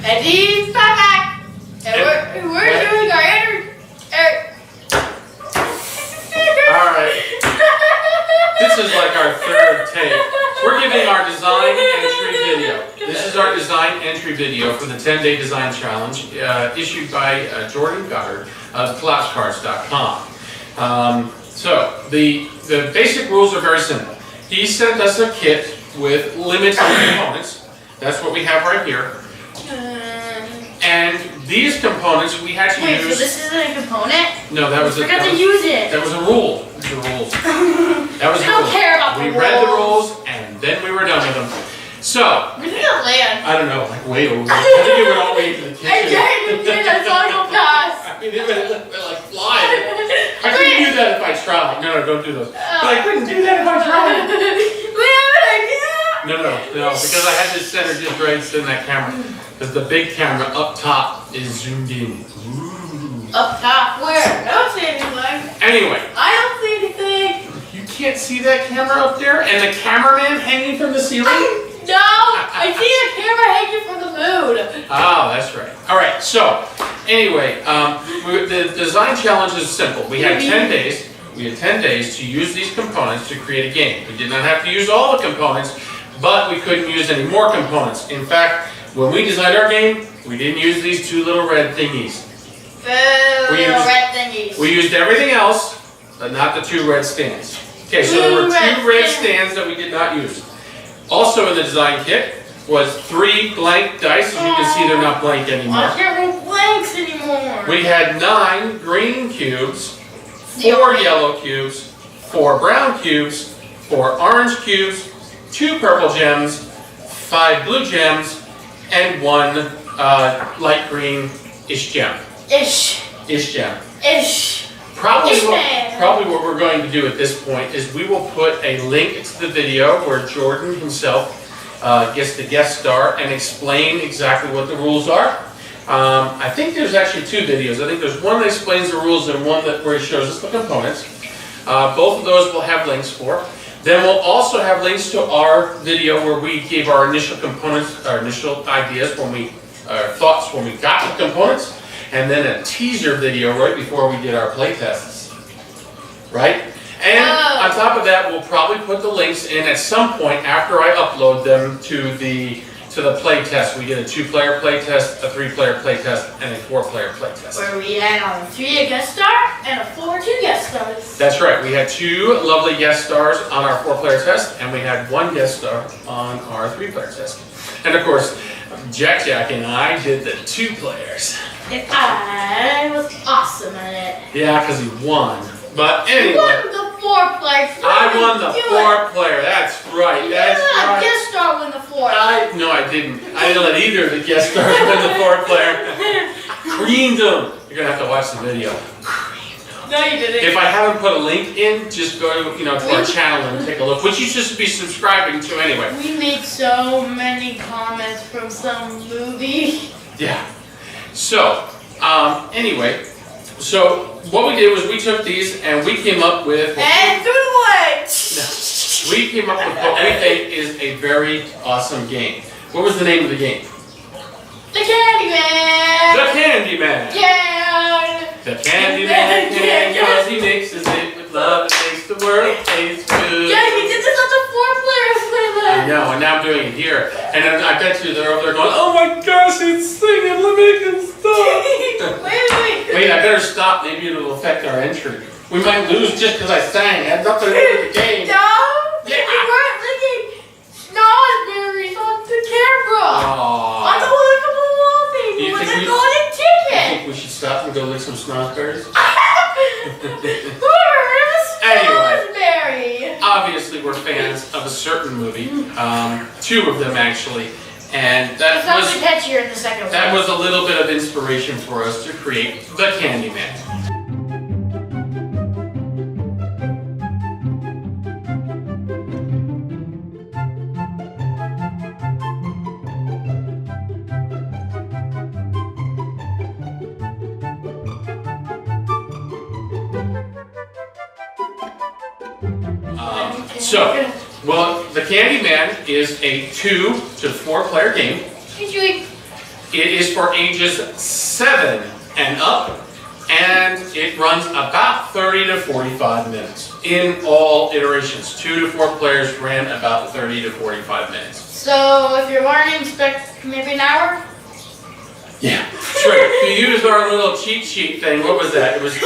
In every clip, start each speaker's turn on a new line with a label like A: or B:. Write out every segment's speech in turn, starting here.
A: And he's PaqPaq. And we're doing our
B: Alright. This is like our third take. We're giving our design entry video. This is our design entry video for the 10-day design challenge issued by Jordan Goddard of collapsecards.com. So the basic rules are very simple. He sent us a kit with limited components. That's what we have right here. And these components we had to use.
A: Wait, so this isn't a component?
B: No, that was
A: I forgot to use it.
B: That was a rule. The rules. That was
A: I don't care about the rules.
B: We read the rules and then we were done with them. So.
A: Where did it land?
B: I don't know, like way over. I think it went all the way into the kitchen.
A: I did. I saw it go past.
B: I mean, it went like flying. I couldn't do that if I tried. No, don't do those. But I couldn't do that if I tried. No, because I had this center just right in that camera. Because the big camera up top is zoomed in. Ooh.
A: Up top? Where? I don't see anything.
B: Anyway.
A: I don't see anything.
B: You can't see that camera up there? And the cameraman hanging from the ceiling?
A: No! I see a camera hanging from the moon.
B: Oh, that's right. Alright, so, anyway, the design challenge is simple. We had 10 days. We had 10 days to use these components to create a game. We did not have to use all the components, but we couldn't use any more components. In fact, when we designed our game, we didn't use these two little red thingies.
A: Red thingies.
B: We used everything else, but not the two red stands. Okay, so there were two red stands that we did not use. Also in the design kit was 3 blank dice. As you can see, they're not blank anymore.
A: I can't roll blanks anymore.
B: We had 9 green cubes, 4 yellow cubes, 4 brown cubes, 4 orange cubes, 2 purple gems, 5 blue gems, and 1 light green-ish gem. Ish gem. Probably what we're going to do at this point is we will put a link to the video where Jordan himself gets the guest star and explain exactly what the rules are. I think there's actually 2 videos. I think there's one that explains the rules and one where he shows us the components. Both of those we'll have links for. Then we'll also have links to our video where we gave our initial components, our initial ideas, our thoughts when we got the components. And then a teaser video right before we did our play tests, right? And on top of that, we'll probably put the links in at some point after I upload them to the play test. We did a 2-player play test, a 3-player play test, and a 4-player play test.
A: Where we had on 3 a guest star and a 4 2 guest stars.
B: That's right. We had 2 lovely guest stars on our 4-player test, and we had 1 guest star on our 3-player test. And of course, JaqJaq and I did the 2 players.
A: And I was awesome at it.
B: Yeah, because he won. But anyway.
A: You won the 4-player.
B: I won the 4-player. That's right. That's right.
A: Guest star win the 4.
B: No, I didn't. I didn't let either of the guest stars win the 4-player. Creamed them. You're gonna have to watch the video.
A: No, you didn't.
B: If I haven't put a link in, just go to our channel and take a look, which you should be subscribing to anyway.
A: We made so many comments from some movie.
B: Yeah. So, anyway, so what we did was we took these and we came up with...
A: And threw it away!
B: No, we came up with what we think is a very awesome game. What was the name of the game?
A: The Candyman!
B: The Candyman!
A: Yeah!
B: The Candyman can, cause he mixes it with love and makes the world taste good.
A: Yeah, we did this on the 4-player playlist.
B: I know, and now I'm doing it here. And then I bet you they're over there going, oh my gosh, it's singing, let me make it stop. Wait, I better stop, maybe it'll affect our entry. We might lose just because I sang, it had nothing to do with the game.
A: No, yeah. We weren't licking snozberries on the camera.
B: Aww.
A: On the lickable wallpaper with a golden ticket.
B: You think we should stop and go lick some snozberries?
A: Anyway,
B: obviously we're fans of a certain movie, 2 of them actually, and that was
A: catchier in the second one.
B: That was a little bit of inspiration for us to create the Candyman. Well, the Candyman is a 2 to 4 player game. It is for ages 7 and up, and it runs about 30 to 45 minutes in all iterations. 2 to 4 players ran about 30 to 45 minutes.
A: So if you're learning, expect maybe an hour?
B: Yeah, sure. You used our little cheat sheet thing. What was that? It was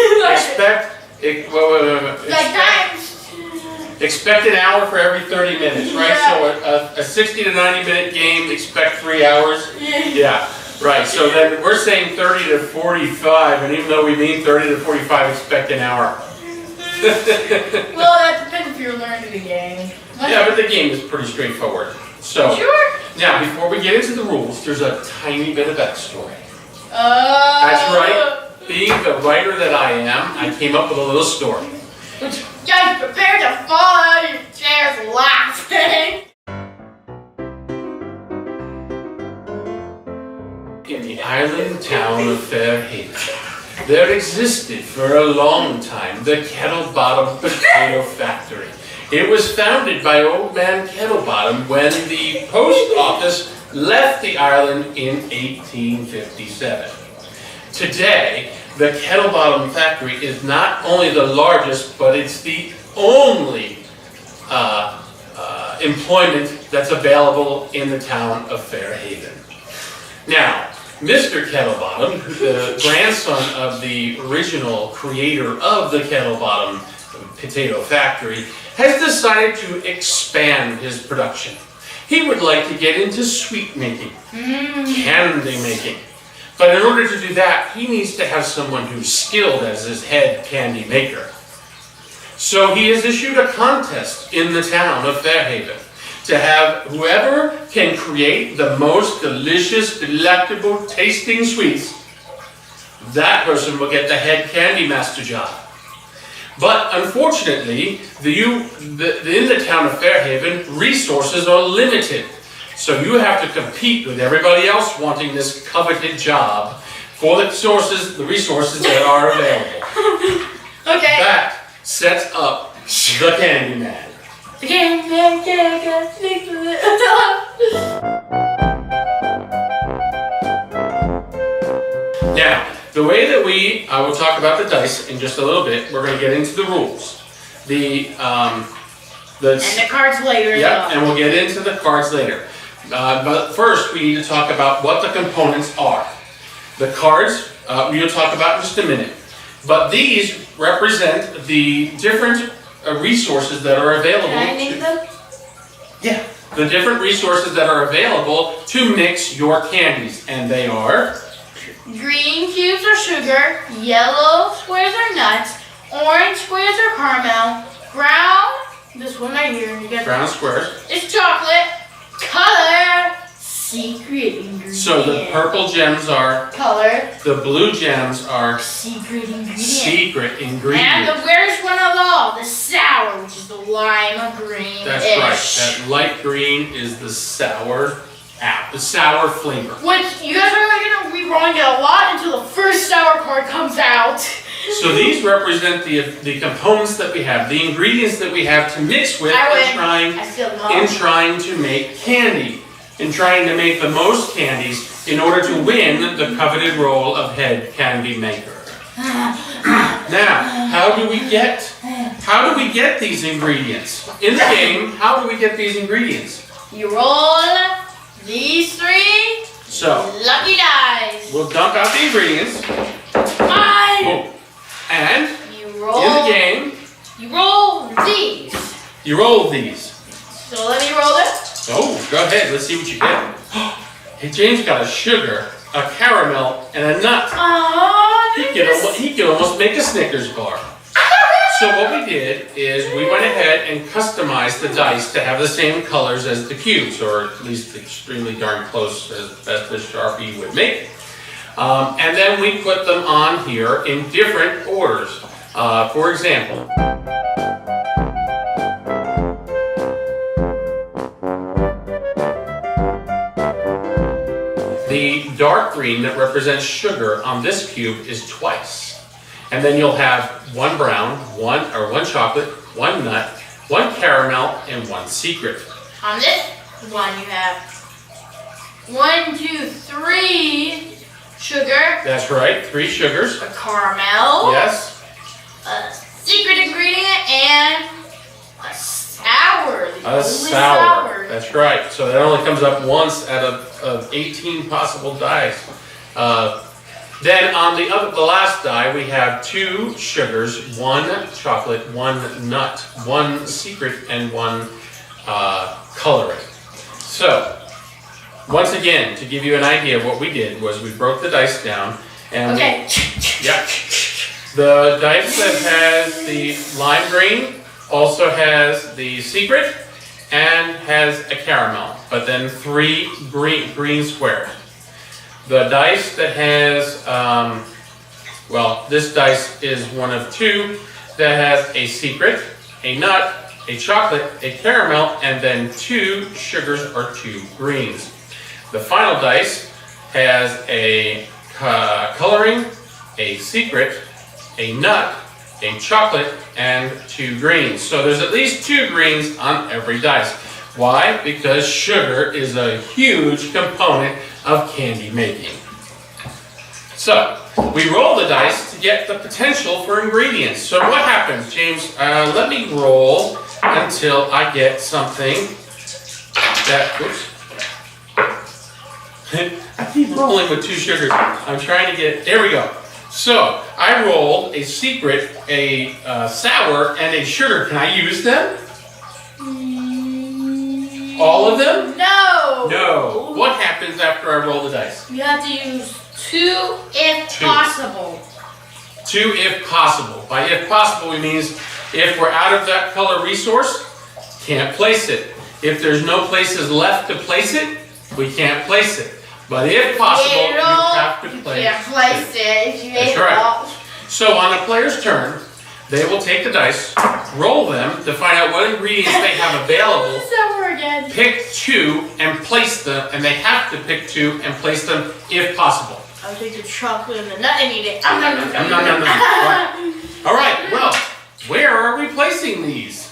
B: expect an hour for every 30 minutes, right?
A: Yeah.
B: So a 60 to 90 minute game, expect 3 hours. Yeah, right. So then we're saying 30 to 45, and even though we mean 30 to 45, expect an hour.
A: Well, that depends if you're learning the game.
B: Yeah, but the game is pretty straightforward. So,
A: sure.
B: Now before we get into the rules, there's a tiny bit of backstory. That's right. Being the writer that I am, I came up with a little story.
A: Just prepare to fall out of your chairs laughing.
B: In the island town of Fairhaven, there existed for a long time the Kettlebottom Potato Factory. It was founded by Old Man Kettlebottom when the post office left the island in 1857. Today, the Kettlebottom Factory is not only the largest, but it's the only employment that's available in the town of Fairhaven. Now, Mr. Kettlebottom, the grandson of the original creator of the Kettlebottom Potato Factory, has decided to expand his production. He would like to get into sweet making, candy making. But in order to do that, he needs to have someone who's skilled as his head candy maker. So he has issued a contest in the town of Fairhaven to have whoever can create the most delicious, delectable tasting sweets, that person will get the head candy master job. But unfortunately, in the town of Fairhaven, resources are limited. So you have to compete with everybody else wanting this coveted job for the resources that are available.
A: Okay.
B: That sets up the Candyman.
A: The Candyman can't speak with it.
B: Now, the way that I will talk about the dice in just a little bit. We're going to get into the rules.
A: And the cards later.
B: Yeah, and we'll get into the cards later. But first, we need to talk about what the components are. The cards, we'll talk about in just a minute. But these represent the different resources that are available.
A: Can I name them?
B: Yeah, the different resources that are available to mix your candies. And they are?
A: Green cubes are sugar, yellow squares are nuts, orange squares are caramel, brown, this one right here, you get
B: brown squares.
A: It's chocolate, color, secret ingredients.
B: So the purple gems are
A: color,
B: the blue gems are
A: secret ingredients.
B: Secret ingredients.
A: And the weirdest one of all, the sour, which is the lime green.
B: That's right. That light green is the sour flavor.
A: Which you guys are going to be rolling it a lot until the first sour card comes out.
B: So these represent the components that we have, the ingredients that we have to mix with in trying to make candy, in trying to make the most candies in order to win the coveted role of head candy maker. Now, how do we get these ingredients? In the game, how do we get these ingredients?
A: You roll these 3 lucky dice.
B: We'll dump out the ingredients.
A: Mine!
B: And
A: you roll,
B: in the game,
A: you roll these.
B: You roll these.
A: So let me roll this.
B: Oh, go ahead. Let's see what you get. Hey, James got a sugar, a caramel, and a nut. He could almost make a Snickers bar. So what we did is we went ahead and customized the dice to have the same colors as the cubes, or at least extremely darn close as best as Sharpie would make it. And then we put them on here in different orders. For example, the dark green that represents sugar on this cube is twice. And then you'll have 1 brown, 1 chocolate, 1 nut, 1 caramel, and 1 secret.
A: On this one you have 1, 2, 3
B: That's right, 3 sugars.
A: A caramel.
B: Yes.
A: A secret ingredient and a sour.
B: A sour. That's right. So that only comes up once out of 18 possible dice. Then on the last die, we have 2 sugars, 1 chocolate, 1 nut, 1 secret, and 1 coloring. So, once again, to give you an idea of what we did was we broke the dice down and the dice that has the lime green also has the secret and has a caramel, but then 3 green squares. The dice that has, this dice is one of 2 that has a secret, a nut, a chocolate, a caramel, and then 2 sugars or 2 greens. The final dice has a coloring, a secret, a nut, a chocolate, and 2 greens. So there's at least 2 greens on every dice. Why? Because sugar is a huge component of candy making. So, we roll the dice to get the potential for ingredients. So what happens, James? Let me roll until I get something that, I keep rolling with 2 sugars. I'm trying to get, there we go. So, I rolled a secret, a sour, and a sugar. Can I use them? All of them?
A: No.
B: No. What happens after I roll the dice?
A: You have to use 2 if possible.
B: 2 if possible. By if possible, it means if we're out of that color resource, can't place it. If there's no places left to place it, we can't place it. But if possible, you have to place it.
A: You can't place it.
B: That's right. So on the player's turn, they will take the dice, roll them to find out what ingredients they have available, pick 2 and place them, and they have to pick 2 and place them if possible.
A: I'll take the chocolate and the nut and eat it.
B: All right, well, where are we placing these?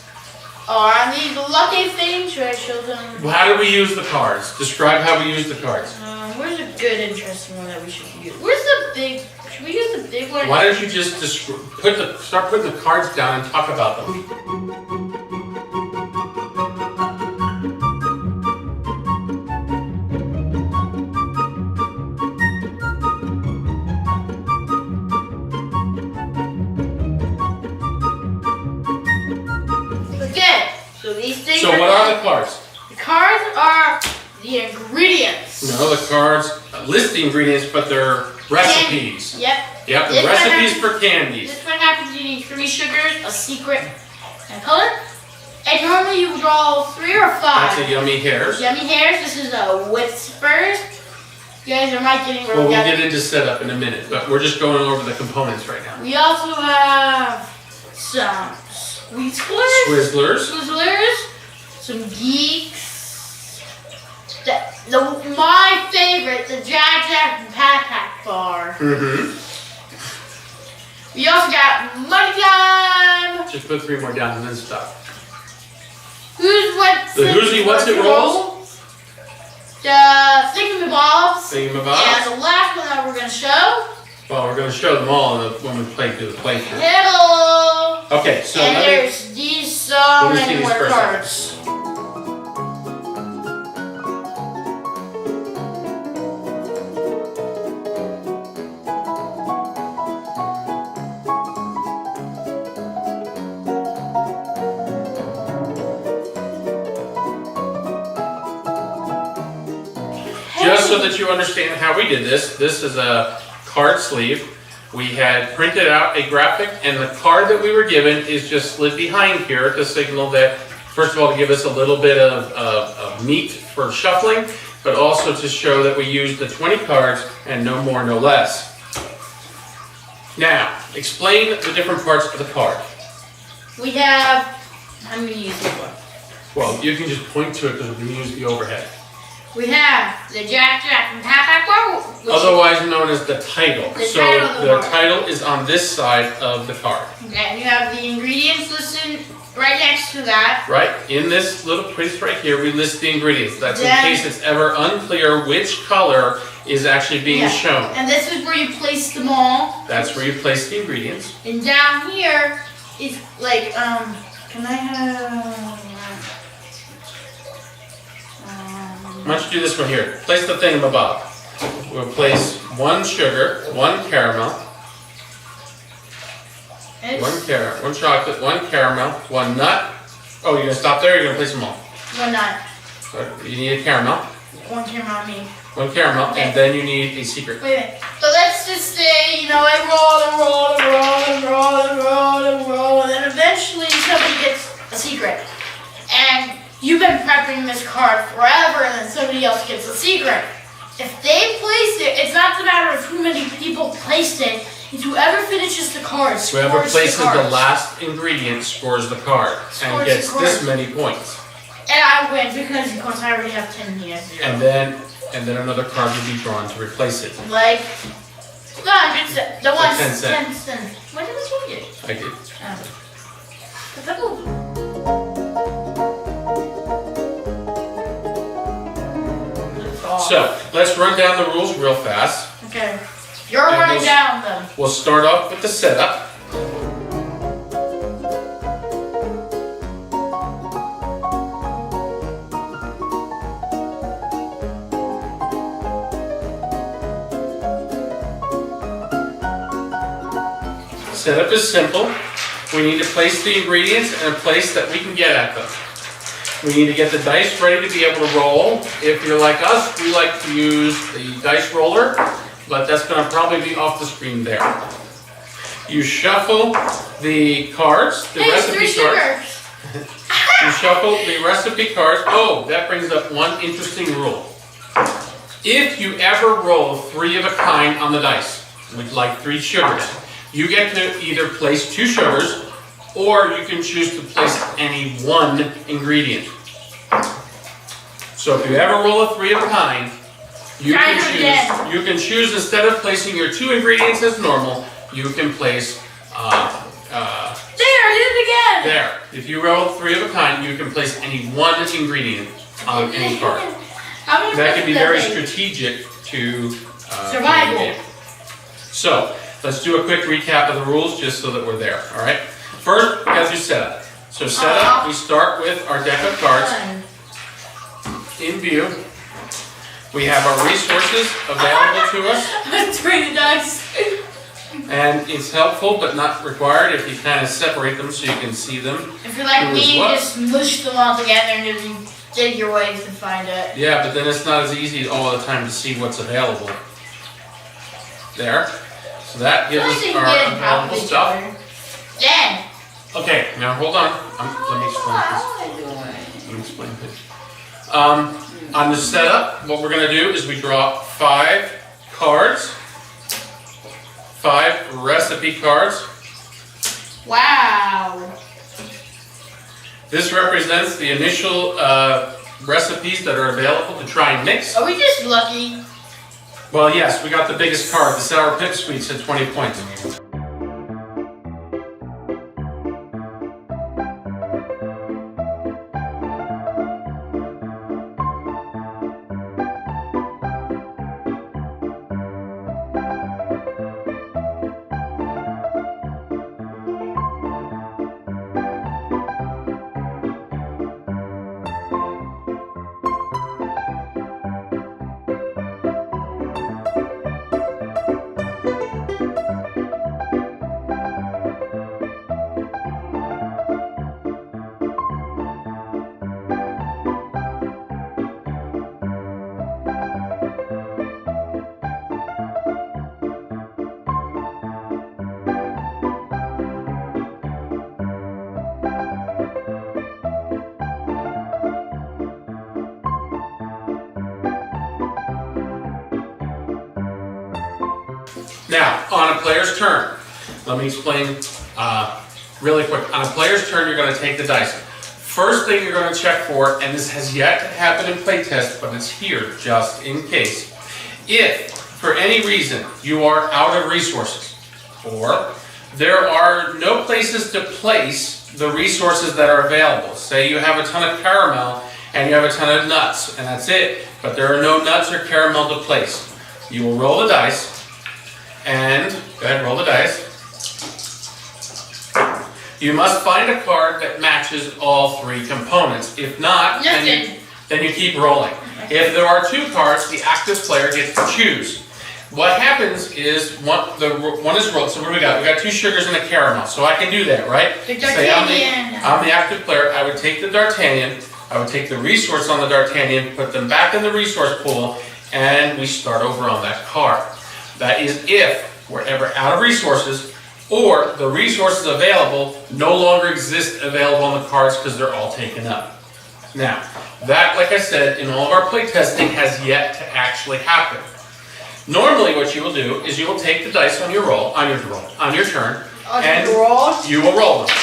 A: On these lucky things, should I show them?
B: How do we use the cards? Describe how we use the cards.
A: Where's a good, interesting one that we should use? Where's the big? Should we use the big one?
B: Why don't you just start putting the cards down and talk about them?
A: Okay, so these things.
B: So what are the cards?
A: The cards are the ingredients.
B: No, the cards list the ingredients, but they're recipes.
A: Yep.
B: Yep, the recipes for candies.
A: This one happens you need 3 sugars, a secret, and a color. And normally you draw 3 or 5.
B: That's a yummy Hares.
A: Yummy Hares. This is a Whispers. You guys are might getting
B: Well, we'll get into setup in a minute, but we're just going over the components right now.
A: We also have some
B: Swizzlers.
A: Some Geeks. My favorite, the JaqJaq and PaqPaq bar. We also got Money Time.
B: Just put 3 more down and then stop.
A: WhoSeeWhatSit.
B: The WhoSeeWhatSit rolls.
A: The ThingyMaBobs.
B: ThingyMaBobs.
A: And the last one that we're going to show.
B: Well, we're going to show them all when we play through the playthrough.
A: Piddles.
B: Okay, so
A: and there's these so many more cards.
B: Just so that you understand how we did this, this is a card sleeve. We had printed out a graphic, and the card that we were given is just slid behind here to signal that, first of all, to give us a little bit of meat for shuffling, but also to show that we used the 20 cards and no more, no less. Now, explain the different parts of the card.
A: We have, I'm going to use this one.
B: Well, you can just point to it because we can use the overhead.
A: We have the JaqJaq and PaqPaq,
B: otherwise known as the title.
A: The
B: title is on this side of the card.
A: Okay, and you have the ingredients listed right next to that.
B: Right, in this little place right here, we list the ingredients. That's in case it's ever unclear which color is actually being shown.
A: And this is where you place them all.
B: That's where you place the ingredients.
A: And down here is like, can I have...
B: Why don't you do this one here? Place the ThingyMaBob. We'll place 1 sugar, 1 caramel, 1 chocolate, 1 caramel, 1 nut. Oh, you're gonna stop there? Or you're gonna place them all?
A: 1 nut.
B: You need a caramel.
A: 1 caramel on me.
B: 1 caramel, okay. And then you need a secret.
A: Wait a minute. So let's just say, you know, I roll, and then eventually somebody gets a secret. And you've been prepping this card forever, and then somebody else gets a secret. If they place it, it's not the matter of who many people placed it. It's whoever finishes the card scores the
B: Whoever places
A: card.
B: the last ingredient scores the card and gets this many points.
A: And I win because, of course, I already have 10 here.
B: And then another card will be drawn to replace it.
A: Like the 100 cents. The one
B: 10 cents.
A: 10 cents. When did this one get?
B: I did. So, let's run down the rules real fast.
A: Okay. You're running down them.
B: We'll start off with the setup. Setup is simple. We need to place the ingredients in a place that we can get at them. We need to get the dice ready to be able to roll. If you're like us, we like to use the dice roller, but that's going to probably be off the screen there. You shuffle the cards, the recipe cards. You shuffle the recipe cards. Oh, that brings up one interesting rule. If you ever roll 3 of a kind on the dice, with like 3 sugars, you get to either place 2 sugars, or you can choose to place any 1 ingredient. So if you ever roll a 3 of a kind, you can choose instead of placing your 2 ingredients as normal, you can place
A: there, I did it again.
B: There. If you roll 3 of a kind, you can place any 1 ingredient on any card. That can be very strategic to
A: survival.
B: So let's do a quick recap of the rules just so that we're there. All right. First, we got to do setup. So setup, we start with our deck of cards in view. We have our resources available to us.
A: DiddlyDogs.
B: And it's helpful but not required if you kind of separate them so you can see them.
A: If you're like me, you just mush them all together and just dig your ways to find it.
B: Yeah, but then it's not as easy all the time to see what's available. There. So that gives us our available stuff.
A: Then.
B: Okay, now hold on. Let me explain this. On the setup, what we're going to do is we draw 5 cards. 5 recipe cards.
A: Wow.
B: This represents the initial recipes that are available to try and mix.
A: Are we just lucky?
B: Well, yes, we got the biggest card, the Sour Pip Squeaks at 20 points. Now, on a player's turn, let me explain really quick. On a player's turn, you're going to take the dice. First thing you're going to check for, and this has yet to happen in playtest, but it's here just in case. If, for any reason, you are out of resources, or there are no places to place the resources that are available. Say you have a ton of caramel, and you have a ton of nuts, and that's it, but there are no nuts or caramel to place. You will roll the dice, and go ahead and roll the dice. You must find a card that matches all 3 components. If not, then you keep rolling. If there are 2 cards, the active player gets to choose. What happens is one is rolled. So what do we got? We got 2 sugars and a caramel. So I can do that, right?
A: The D'Artagnan.
B: I'm the active player. I would take the D'Artagnan. I would take the resource on the D'Artagnan, put them back in the resource pool, and we start over on that card. That is if we're ever out of resources, or the resources available no longer exist available on the cards because they're all taken up. Now, that, like I said, in all of our play testing has yet to actually happen. Normally what you will do is you will take the dice on your turn, and you will roll them.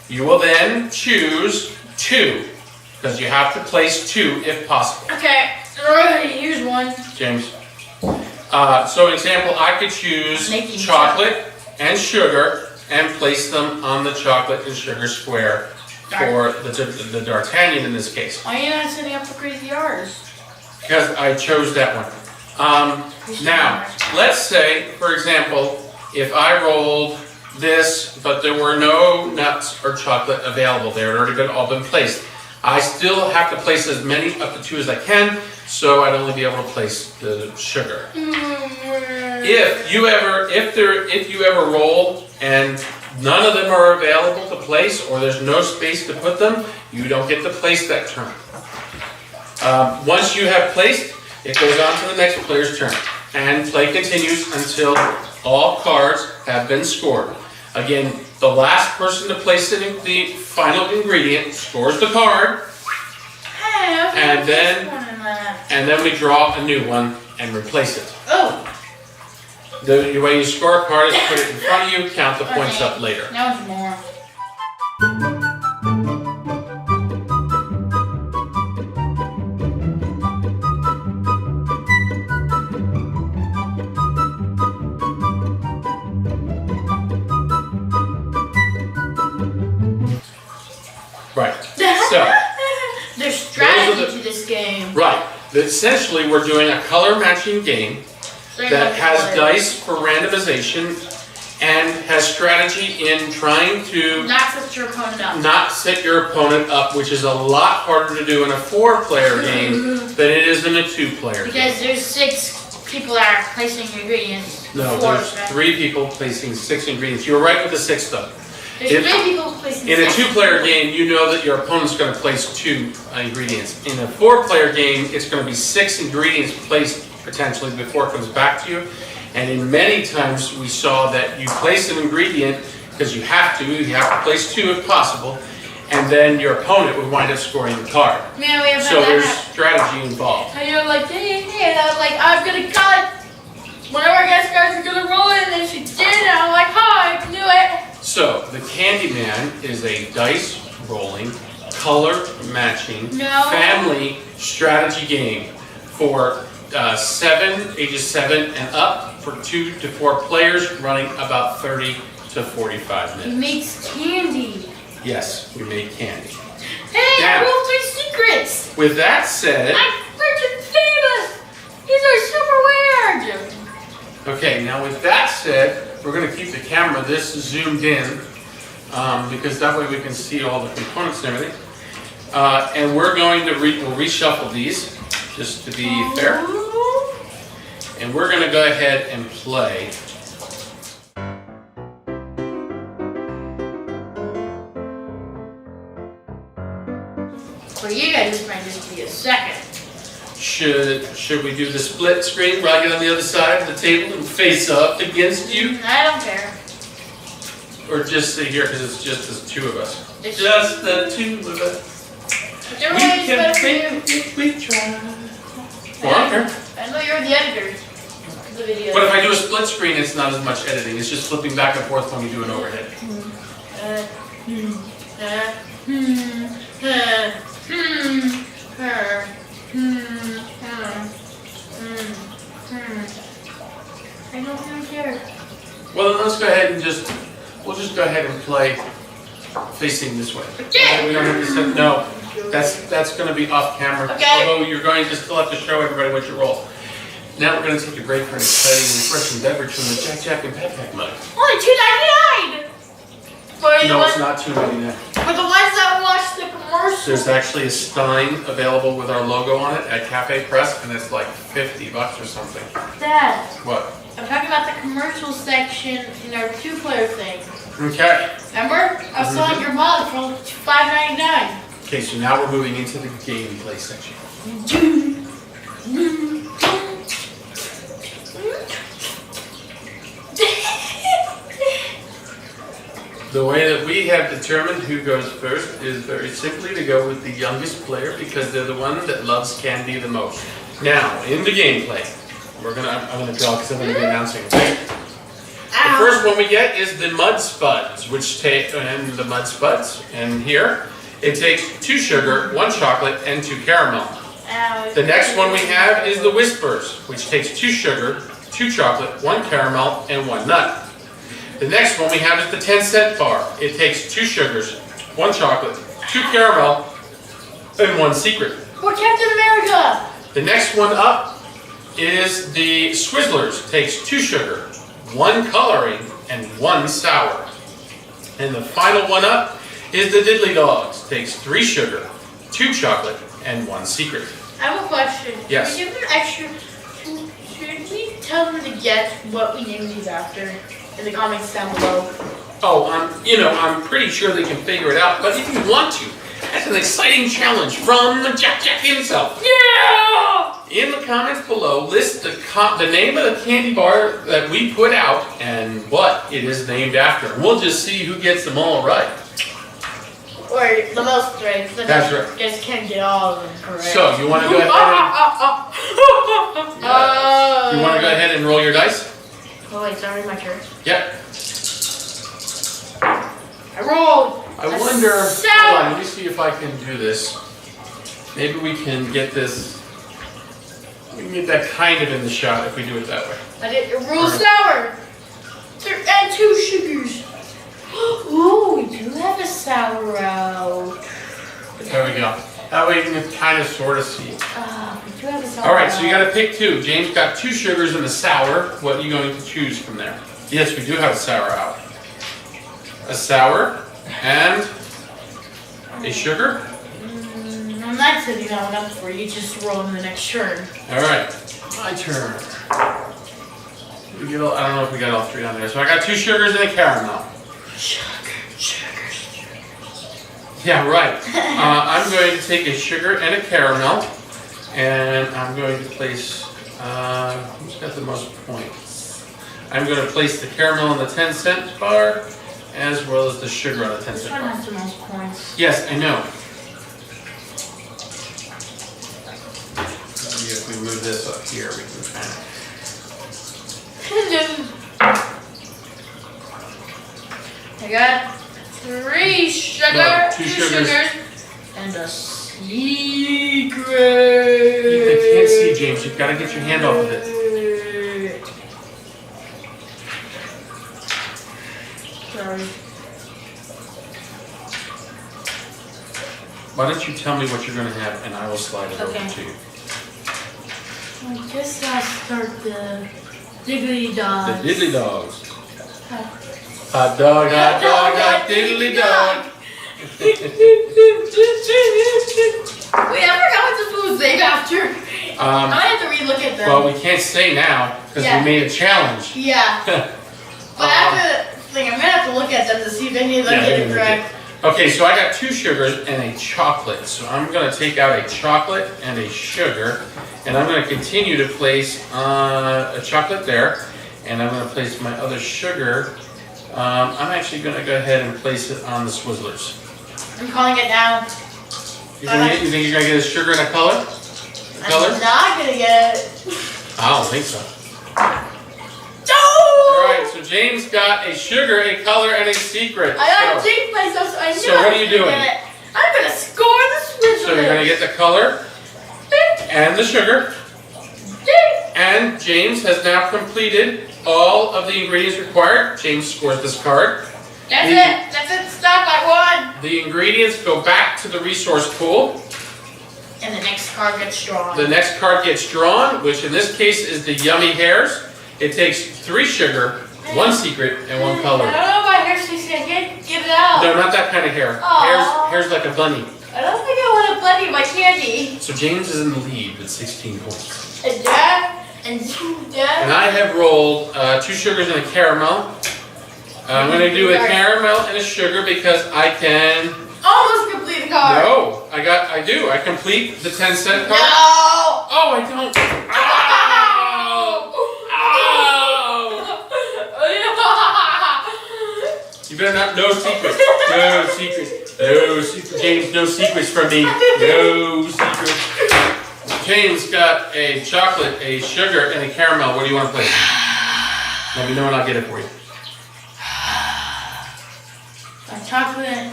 B: You will then choose 2, because you have to place 2 if possible.
A: Okay, here's one.
B: James. So example, I could choose chocolate and sugar and place them on the chocolate and sugar square for the D'Artagnan in this case.
A: Why are you not setting up for crazy R's?
B: Because I chose that one. Now, let's say, for example, if I rolled this, but there were no nuts or chocolate available, they had already all been placed. I still have to place as many up to 2 as I can, so I'd only be able to place the sugar. If you ever roll and none of them are available to place, or there's no space to put them, you don't get to place that turn. Once you have placed, it goes on to the next player's turn, and play continues until all cards have been scored. Again, the last person to place the final ingredient scores the card, and then we draw a new one and replace it.
A: Oh.
B: The way you score a card is put it in front of you, count the points up later.
A: Now it's more.
B: Right. So
A: there's strategy to this game.
B: Right. Essentially, we're doing a color matching game that has dice for randomization and has strategy in trying to
A: not set your opponent up. Which is a lot harder to do in a 4-player game than it is in a 2-player game. Because there's 6 people that are placing ingredients.
B: No, there's 3 people placing 6 ingredients. You were right with the 6 though.
A: There's 3 people placing 6.
B: In a 2-player game, you know that your opponent's going to place 2 ingredients. In a 4-player game, it's going to be 6 ingredients placed potentially before it comes back to you. And in many times we saw that you place an ingredient because you have to place 2 if possible, and then your opponent would wind up scoring the card.
A: Man, we have
B: so there's strategy involved.
A: And you're like, hey, and I was like, I'm gonna cut. One of our guest cards are gonna roll it, and then she did, and I'm like, hi, I can do it.
B: So the Candyman is a dice rolling, color matching, family strategy game for ages 7 and up, for 2 to 4 players, running about 30 to 45 minutes.
A: He makes candy.
B: Yes, we make candy.
A: Hey,
B: now,
A: I rolled 3 secrets.
B: With that said,
A: I'm freaking famous. These are super weird.
B: Okay, now with that said, we're going to keep the camera this zoomed in because that way we can see all the components and everything. And we're going to we'll reshuffle these just to be fair. And we're going to go ahead and play.
A: For you guys, this might just be a second.
B: Should we do the split screen where I get on the other side of the table and face up against you?
A: I don't care.
B: Or just sit here because it's just the 2 of us. It's just the 2 of us.
A: Whichever way is better for you.
B: We try. Well,
A: I know you're the editor of the video.
B: But if I do a split screen, it's not as much editing. It's just flipping back and forth when we do an overhead.
A: I don't really care.
B: Well, then let's go ahead and we'll just go ahead and play facing this way.
A: Okay.
B: We don't have to set, no, that's going to be off camera.
A: Okay.
B: Although you're going to still have to show everybody what you roll. Now we're going to take a break for an exciting and refreshing beverage from the JaqJaq and PaqPaq mug.
A: Only $2.99.
B: No, it's not $2.99.
A: For the ones that watch the commercial.
B: There's actually a stein available with our logo on it at Cafe Press, and it's like $50 or something.
A: Dad.
B: What?
A: I'm talking about the commercial section in our 2-player thing.
B: Okay.
A: Remember? I was selling your mug for $5.99.
B: Okay, so now we're moving into the gameplay section. The way that we have determined who goes first is very simply to go with the youngest player because they're the one that loves candy the most. Now, in the gameplay, I'm gonna draw because I'm gonna be announcing. Okay? The first one we get is the Mud Spuds, and here it takes 2 sugar, 1 chocolate, and 2 caramel. The next one we have is the Whispers, which takes 2 sugar, 2 chocolate, 1 caramel, and 1 nut. The next one we have is the 10-cent bar. It takes 2 sugars, 1 chocolate, 2 caramel, and 1 secret.
A: We're Captain America!
B: The next one up is the Swizzlers. Takes 2 sugar, 1 coloring, and 1 sour. And the final one up is the DiddlyDogs. Takes 3 sugar, 2 chocolate, and 1 secret.
A: I have a question.
B: Yes.
A: Can we give them extra? Should we tell them to get what we name these after in the comments down below?
B: Oh, I'm pretty sure they can figure it out. But if you want to, that's an exciting challenge from the JaqJaq himself.
A: Yeah!
B: In the comments below, list the name of the candy bar that we put out and what it is named after. We'll just see who gets them all right.
A: Or the most right.
B: That's right.
A: You guys can't get all of them correct.
B: So, you want to go ahead and roll your dice?
A: Oh wait, it's already my turn.
B: Yep.
A: I rolled.
B: I wonder. Hold on, let me see if I can do this. Maybe we can get this. We can get that kind of in the shot if we do it that way.
A: I did roll sour. And 2 sugars. Ooh, we do have a sour out.
B: There we go. That way you can kind of sort of see.
A: We do have a sour.
B: All right, so you got to pick 2. James got 2 sugars and a sour. What are you going to choose from there? Yes, we do have a sour out. A sour and a sugar.
A: I'm not setting that one up for you. Just roll in the next turn.
B: All right, my turn. I don't know if we got all 3 on there. So I got 2 sugars and a caramel.
A: Sugar.
B: Yeah, right. I'm going to take a sugar and a caramel, and I'm going to place. Who's got the most points? I'm going to place the caramel on the 10-cent bar, as well as the sugar on the 10-cent bar.
A: Which one has the most points?
B: Yes, I know. Maybe if we move this up here, we can kind of.
A: I got 3 sugar,
B: No, 2
A: 2
B: sugars.
A: and a secret.
B: They can't see, James. You've got to get your hand off of it.
A: Sorry.
B: Why don't you tell me what you're going to have, and I will slide it over to you.
A: I guess I'll start the DiddlyDogs.
B: The DiddlyDogs. Hot dog, DiddlyDog.
A: Wait, I forgot what this was named after. I have to relook at them.
B: Well, we can't say now because we made a challenge.
A: Yeah. But after the thing, I'm gonna have to look at them to see if any of them get it correct.
B: Okay, so I got 2 sugars and a chocolate. So I'm gonna take out a chocolate and a sugar, and I'm gonna continue to place a chocolate there, and I'm gonna place my other sugar. I'm actually gonna go ahead and place it on the Swizzlers.
A: I'm calling it now.
B: You think you're gonna get a sugar and a color?
A: I'm not gonna get it.
B: I don't think so.
A: No!
B: Alright, so James got a sugar, a color, and a secret.
A: I gotta jinx myself, so I knew
B: So what are you doing?
A: I'm gonna score the Swizzlers.
B: So you're gonna get the color and the sugar. And James has now completed all of the ingredients required. James scores this card.
A: That's it. Stop. I won.
B: The ingredients go back to the resource pool.
A: and the next card gets drawn.
B: The next card gets drawn, which in this case is the Yummy Hares. It takes 3 sugar, 1 secret, and 1 color.
A: I don't know about hair sticks. I can't get it out.
B: No, not that kind of hair.
A: Aw.
B: Hair's like a bunny.
A: I don't think I want a bunny in my candy.
B: So James is in the lead with 16 points.
A: And Dad, and Dad.
B: And I have rolled 2 sugars and a caramel. I'm going to do a caramel and a sugar because I can...
A: Almost complete the card.
B: No, I do. I complete the 10-cent card.
A: No.
B: Oh, I don't. Ow! Ow! You better not. No secrets. No secrets. No secrets. James, no secrets from me. No secrets. James got a chocolate, a sugar, and a caramel. What do you want to play? Let me know and I'll get it for you.
A: A chocolate.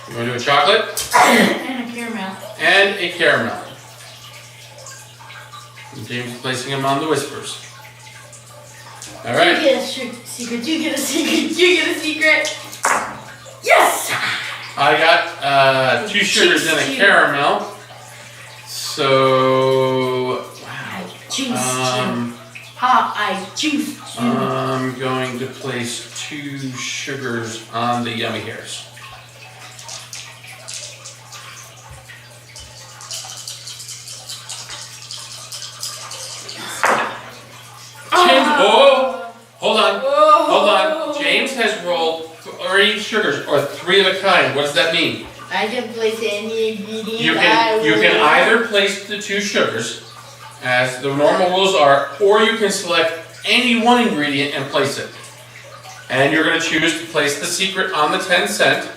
B: You want to do a chocolate?
A: And a caramel.
B: And a caramel. And James is placing them on the whispers. All right.
A: You get a secret. You get a secret. You get a secret. Yes!
B: I got 2 sugars and a caramel. So, wow.
A: I juice.
B: I'm going to place 2 sugars on the Yummy Hares. Hold on. James has rolled 3 sugars, or 3 of a kind. What does that mean?
A: I can place any ingredient.
B: You can either place the 2 sugars, as the normal rules are, or you can select any one ingredient and place it. And you're going to choose to place the secret on the 10-cent,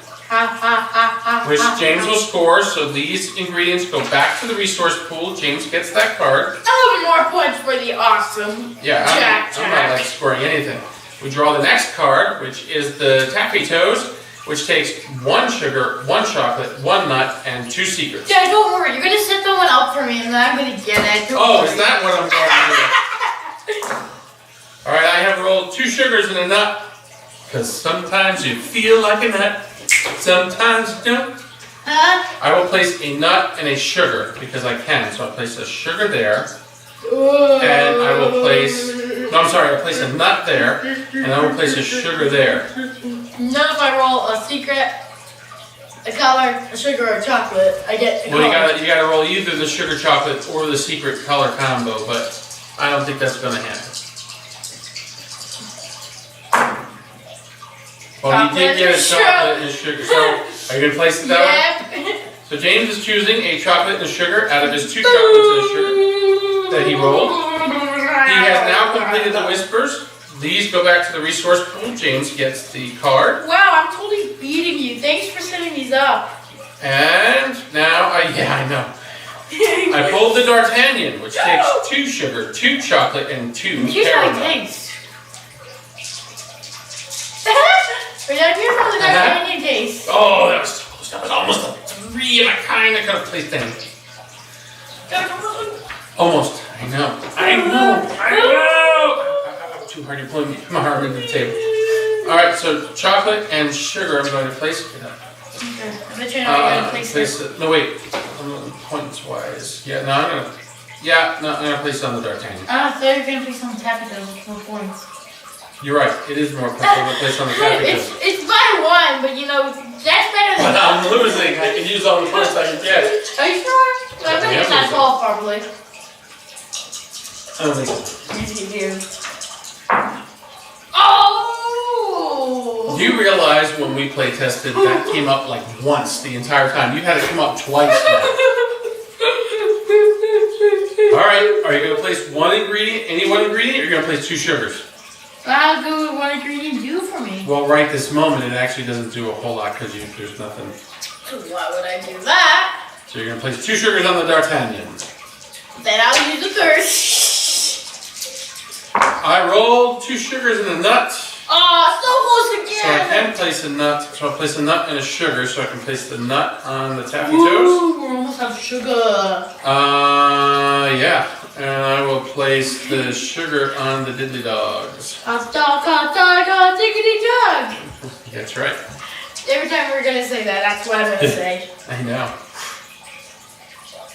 B: which James will score. So these ingredients go back to the resource pool. James gets that card.
A: 11 more points for the awesome
B: JaqJaq. I'm not like scoring anything. We draw the next card, which is the TaffyToes, which takes 1 sugar, 1 chocolate, 1 nut, and 2 secrets.
A: Dad, don't worry. You're going to set the one up for me, and then I'm going to get it. Don't worry.
B: Is that what I'm going to do? All right, I have rolled 2 sugars and a nut, because sometimes you feel like a nut, sometimes you don't. I will place a nut and a sugar, because I can. So I'll place a sugar there, and I will place... No, I'm sorry, I'll place a nut there, and I will place a sugar there.
A: None if I roll a secret, a color, a sugar, or a chocolate, I get a color.
B: Well, you gotta roll either the sugar chocolate or the secret color combo, but I don't think that's gonna happen. Well, you did get a chocolate and a sugar, so are you gonna place it down?
A: Yep.
B: So James is choosing a chocolate and a sugar out of his 2 chocolates and a sugar that he rolled. He has now completed the whispers. These go back to the resource pool. James gets the card.
A: Wow, I'm totally beating you. Thanks for setting these up.
B: And now, I know. I pulled the D'Artagnan, which takes 2 sugar, 2 chocolate, and 2
A: Here's
B: caramel.
A: my taste. Right down here for the D'Artagnan taste.
B: Oh, that was close. That was almost a 3 of a kind. I could have placed anything. Almost. I know. Too hard. You're pulling my arm into the table. All right, so chocolate and sugar. I'm going to place it.
A: Okay. I bet you're not going to place it.
B: No, wait. Points wise. I'm gonna place it on the D'Artagnan.
A: I thought you were going to place on the TaffyToes with no points.
B: You're right. It is more points. I'm gonna place on the TaffyToes.
A: It's by 1, but you know that's better than.
B: But I'm losing. I can use all the points I can get.
A: Are you sure? I bet it's not 12 probably.
B: I don't think so.
A: Yes, you do. Oh!
B: Do you realize when we play tested that came up like once the entire time? You've had it come up twice now. Alright, are you going to place one ingredient, any one ingredient, or are you going to place 2 sugars?
A: I'll go with what ingredient do for me.
B: Well, right this moment it actually doesn't do a whole lot because there's nothing.
A: So why would I do that?
B: So you're going to place 2 sugars on the D'Artagnan.
A: Then I'll use the third.
B: I rolled 2 sugars and a nut.
A: Oh, so close again.
B: So I can place a nut. So I'll place a nut and a sugar. So I can place the nut on the TaffyToes.
A: Ooh, we almost have sugar.
B: Yeah. And I will place the sugar on the DiddlyDogs.
A: Hot dog, diggity dog.
B: That's right.
A: Every time we're gonna say that, that's what I'm gonna say.
B: I know.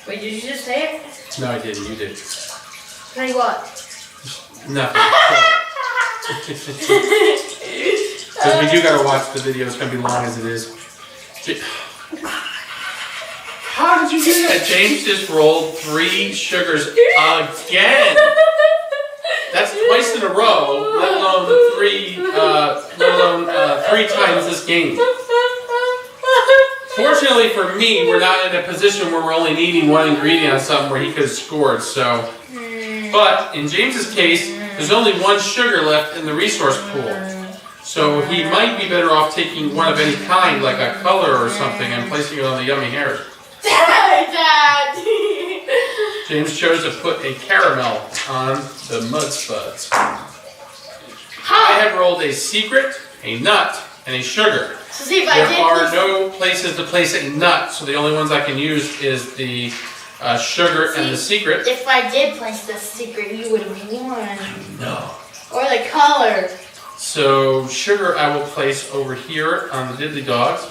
A: Wait, did you just say it?
B: No, I didn't. You did.
A: Say what?
B: Nothing. Because we do gotta watch the video. It's gonna be long as it is. How did you do that? James just rolled 3 sugars again. That's twice in a row, let alone 3 times this game. Fortunately for me, we're not in a position where we're only needing 1 ingredient on something where he could have scored. So, but in James's case, there's only 1 sugar left in the resource pool. So he might be better off taking one of any kind, like a color or something, and placing it on the yummy Hares.
A: Dad!
B: James chose to put a caramel on the mud Spuds. I have rolled a secret, a nut, and a sugar.
A: So see, if
B: There are no places to place a nut, so the only ones I can use is the sugar and the secret.
A: If I did place the secret, you would have won.
B: No.
A: Or the color.
B: So sugar I will place over here on the DiddlyDogs.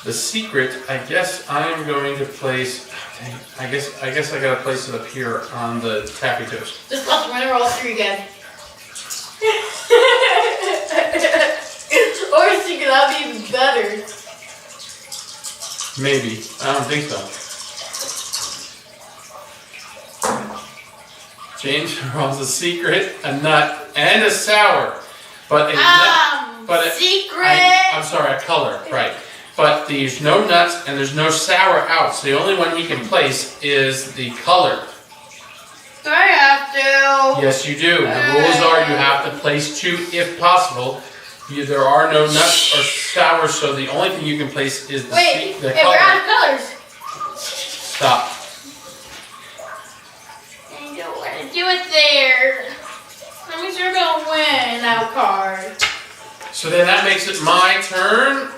B: The secret, I guess I am going to place. I guess I gotta place it up here on the TaffyToes.
A: Just let's run roll 3 again. Or a secret, that'd be even better.
B: Maybe. I don't think so. James rolls a secret, a nut, and a sour. But a nut. But
A: secret.
B: I'm sorry, a color, right. But there's no nuts and there's no sour out. So the only one he can place is the color.
A: Do I have to?
B: Yes, you do. The rules are you have to place 2 if possible. There are no nuts or sour, so the only thing you can place is the color.
A: We're out of colors.
B: Stop.
A: I don't want to do it there. That means you're going to win that card.
B: So then that makes it my turn.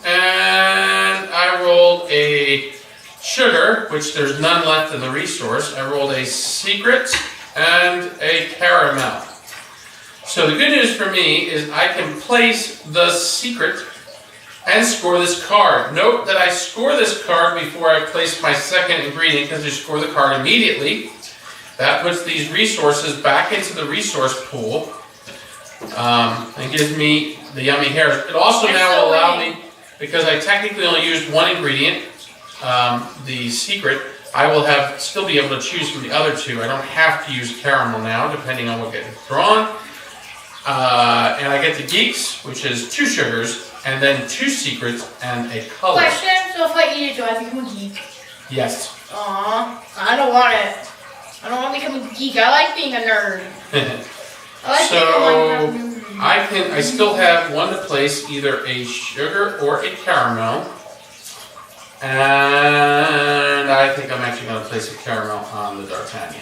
B: And I rolled a sugar, which there's none left in the resource. I rolled a secret and a caramel. So the good news for me is I can place the secret and score this card. Note that I score this card before I place my second ingredient because I score the card immediately. That puts these resources back into the resource pool and gives me the yummy Hares. It also now will allow me, because I technically only used 1 ingredient, the secret, I will still be able to choose from the other 2. I don't have to use caramel now, depending on what gets drawn. And I get the GeekZ, which is 2 sugars, and then 2 secrets and a color.
A: Question, so if I eat it, do I become a geek?
B: Yes.
A: Aw, I don't want it. I don't want to become a geek. I like being a nerd.
B: I still have 1 to place, either a sugar or a caramel. And I think I'm actually going to place a caramel on the D'Artagnan.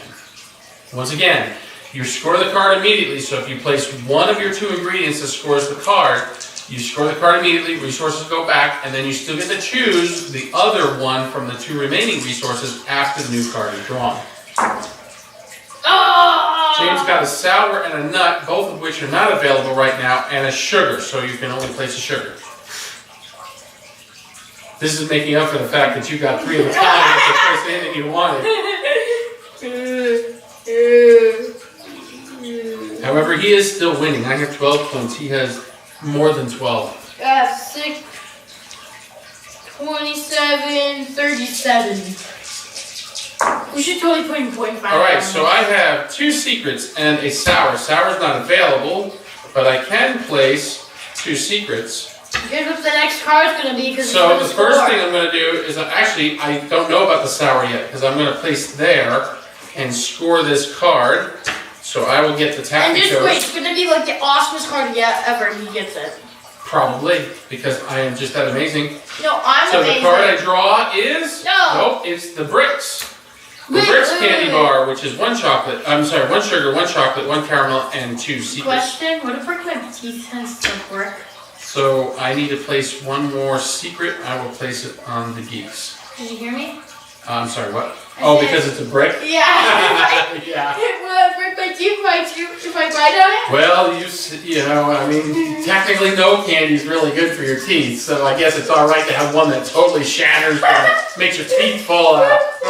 B: Once again, you score the card immediately, so if you place 1 of your 2 ingredients that scores the card, you score the card immediately, resources go back, and then you still get to choose the other 1 from the 2 remaining resources after the new card is drawn. James got a sour and a nut, both of which are not available right now, and a sugar, so you can only place a sugar. This is making up for the fact that you got 3 of a kind to place anything you wanted. However, he is still winning. I have 12 points. He has more than 12.
A: 6, 27, 37. We should totally put in 0.5.
B: Alright, so I have 2 secrets and a sour. Sour's not available, but I can place 2 secrets.
A: Here's what the next card's going to be.
B: So the first thing I'm going to do is, actually, I don't know about the sour yet, because I'm going to place there and score this card. So I will get the TaffyToes.
A: And just wait, it's going to be like the awesomest card yet ever if he gets it.
B: Probably, because I am just that amazing.
A: No, I'm amazing.
B: So the card I draw is? Nope, it's the Brix. The Brix candy bar, which is 1 chocolate, I'm sorry, 1 sugar, 1 chocolate, 1 caramel, and 2 secrets.
A: Question, what if I break my teeth has to work?
B: So I need to place 1 more secret. I will place it on the GeekZ.
A: Did you hear me?
B: I'm sorry, what? Oh, because it's a brick?
A: Yeah.
B: Yeah.
A: It would break my teeth if I bite on it.
B: Well, you know, I mean, technically no candy is really good for your teeth, so I guess it's all right to have one that totally shatters and makes your teeth fall out. I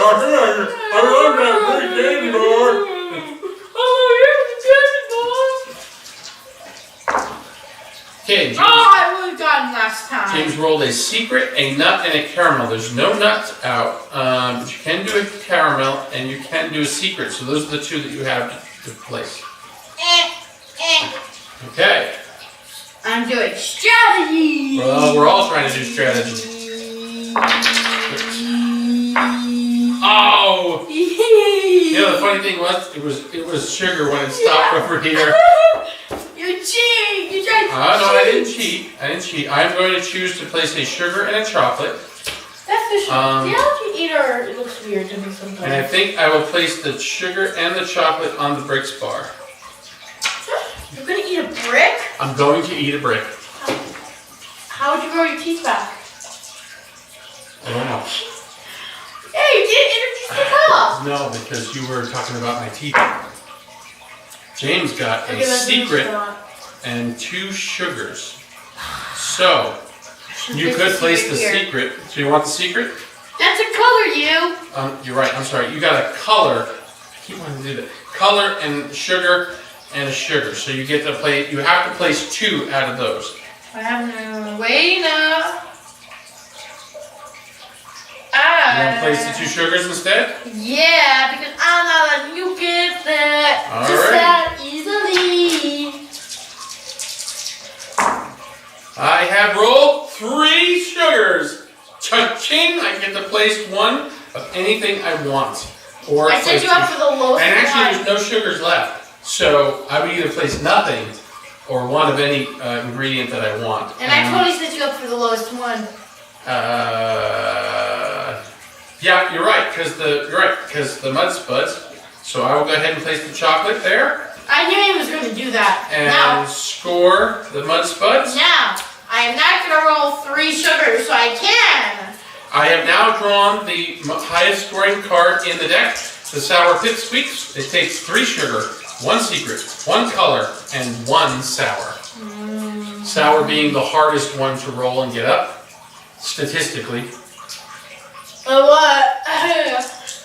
B: love that big candy bar. Okay, James.
A: Oh, I would have gotten last time.
B: James rolled a secret, a nut, and a caramel. There's no nuts out, but you can do a caramel and you can do a secret. So those are the two that you have to place. Okay.
A: I'm doing strategy.
B: Well, we're all trying to do strategy. Oh! You know, the funny thing was, it was sugar when it stopped over here.
A: You cheat! You tried to
B: No, I didn't cheat. I'm going to choose to place a sugar and a chocolate.
A: That's the sugar. The allergy eater, it looks weird to me sometimes.
B: And I think I will place the sugar and the chocolate on the Brix bar.
A: You're going to eat a brick?
B: I'm going to eat a brick.
A: How would you grow your teeth back?
B: I don't know.
A: Hey, you didn't introduce the cup.
B: No, because you were talking about my teeth. James got a secret and 2 sugars. So, you could place the secret. So you want the secret?
A: That's a color, you.
B: You're right, I'm sorry. You got a color. I keep wanting to do that. Color and sugar and a sugar. So you get to play, you have to place 2 out of those.
A: I have no way now.
B: You want to place the 2 sugars instead?
A: Yeah, because I'm not letting you get that just that easily.
B: I have rolled 3 sugars. Cha-ching! I get to place 1 of anything I want. Or
A: I set you up for the lowest
B: and actually,
A: one.
B: there's no sugars left. So I would either place nothing or 1 of any ingredient that I want.
A: And I totally set you up for the lowest one.
B: Yeah, you're right, because the mud spuds. So I will go ahead and place the chocolate there.
A: I knew he was going to do that.
B: And
A: now,
B: score the mud spuds.
A: Now, I am not going to roll 3 sugars, so I can.
B: I have now drawn the highest scoring card in the deck, the Sour Pip Squeaks. It takes 3 sugar, 1 secret, 1 color, and 1 sour. Sour being the hardest one to roll and get up, statistically.
A: Oh, what? I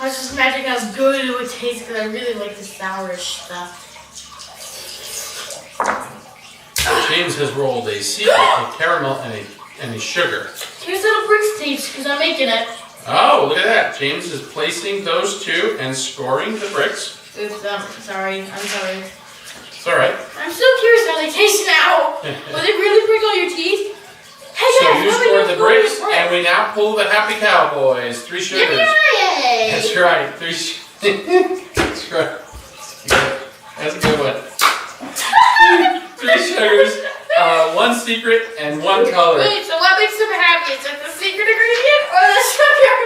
A: was just imagining how good it would taste because I really like the sourish stuff.
B: James has rolled a secret, a caramel, and a sugar.
A: Here's little Brix tapes because I'm making it.
B: Oh, look at that. James is placing those 2 and scoring the Brix.
A: Oops, I'm sorry.
B: It's alright.
A: I'm so curious how they taste now. Will they really prick all your teeth? Hey,
B: So
A: guys,
B: you scored the Brix, and we now pull the Happy Cowboys. 3 sugars.
A: Yay!
B: That's right. 3 That's right. That's a good one. 3 sugars, 1 secret, and 1 color.
A: Wait, so what makes them happy? Is it the secret ingredient or the sugar?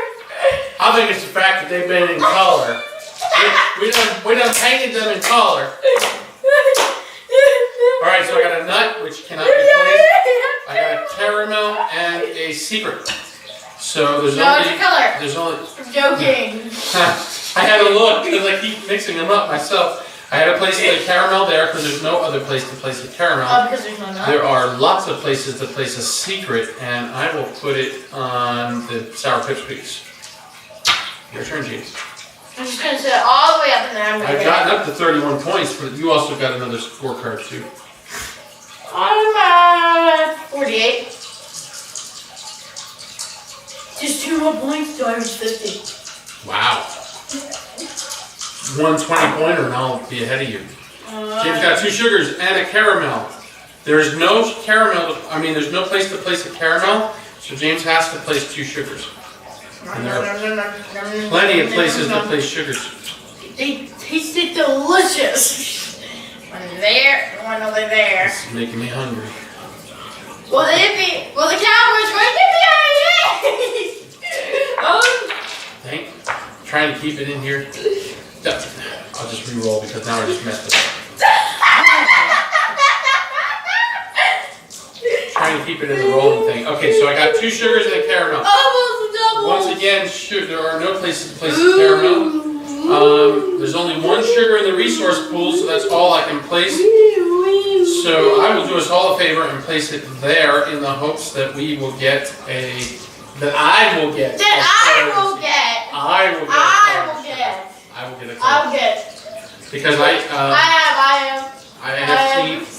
B: I think it's the fact that they've been in color. We done painted them in color. Alright, so I got a nut, which cannot be placed. I got a caramel and a secret. So there's only...
A: color.
B: There's only...
A: I'm joking.
B: I had to look because I keep mixing them up myself. I had to place the caramel there because there's no other place to place the caramel.
A: Oh, because there's no nut?
B: There are lots of places to place a secret, and I will put it on the Sour Pip Squeaks. Your turn, James.
A: I'm just going to set it all the way up and then
B: I've gotten up to 31 points, but you also got another scorecard too.
A: I'm at 48. Just 2 more points to average 50.
B: Wow. 1 20-pointer and I'll be ahead of you. James got 2 sugars and a caramel. There's no caramel, there's no place to place a caramel, so James has to place 2 sugars. And there are plenty of places to place sugars.
A: They tasted delicious. One there, one over there.
B: This is making me hungry.
A: Will the Cowboys going to be
B: Thank you. Trying to keep it in here. I'll just re-roll because now I just messed it up. Trying to keep it in the rolling thing. Okay, so I got 2 sugars and a caramel.
A: Almost double.
B: Once again, there are no places to place the caramel. There's only one sugar in the resource pool, so that's all I can place. So I will do us all a favor and place it there in the hopes that we will get I will get a card. Because I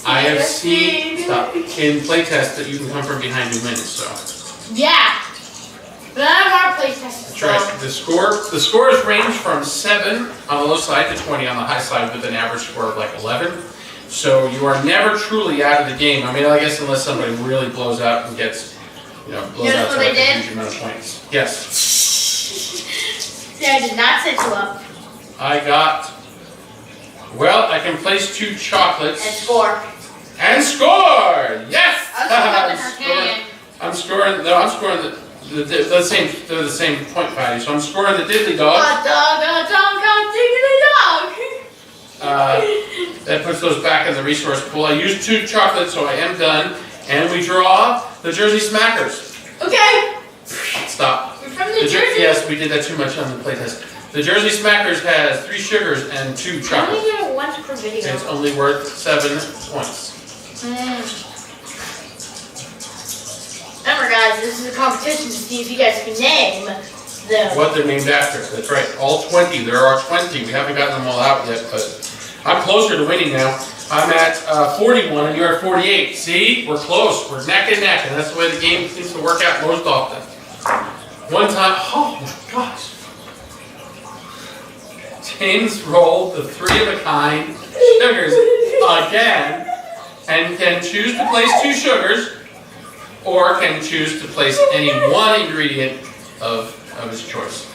B: have seen stop in playtests that you can come from behind and win. So
A: yeah, none of our playtests.
B: That's right. The scores range from 7 on the low side to 20 on the high side, with an average score of like 11. So you are never truly out of the game. I mean, I guess unless somebody really blows out and gets, blows out like a huge amount of points. Yes.
A: Yeah, I did not set you up.
B: I got. Well, I can place 2 chocolates.
A: And score.
B: And score! Yes! I'm scoring they're the same point value. So I'm scoring the DiddlyDogs. That puts those back in the resource pool. I used 2 chocolates, so I am done. And we draw the Jersey Smackers.
A: Okay.
B: Stop.
A: We're from the Jersey.
B: Yes, we did that too much on the playtest. The Jersey Smackers has 3 sugars and 2 chocolates.
A: I only get 1 per video.
B: And it's only worth 7 points.
A: Remember, guys, this is a competition to see if you guys can name them.
B: What they're named after. That's right. All 20. There are 20. We haven't gotten them all out yet, but I'm closer to winning now. I'm at 41 and you're at 48. See? We're close. We're neck and neck, and that's the way the game seems to work out most often. One time, oh my gosh. James rolled the 3 of a kind sugars again, and can choose to place 2 sugars, or can choose to place any one ingredient of his choice.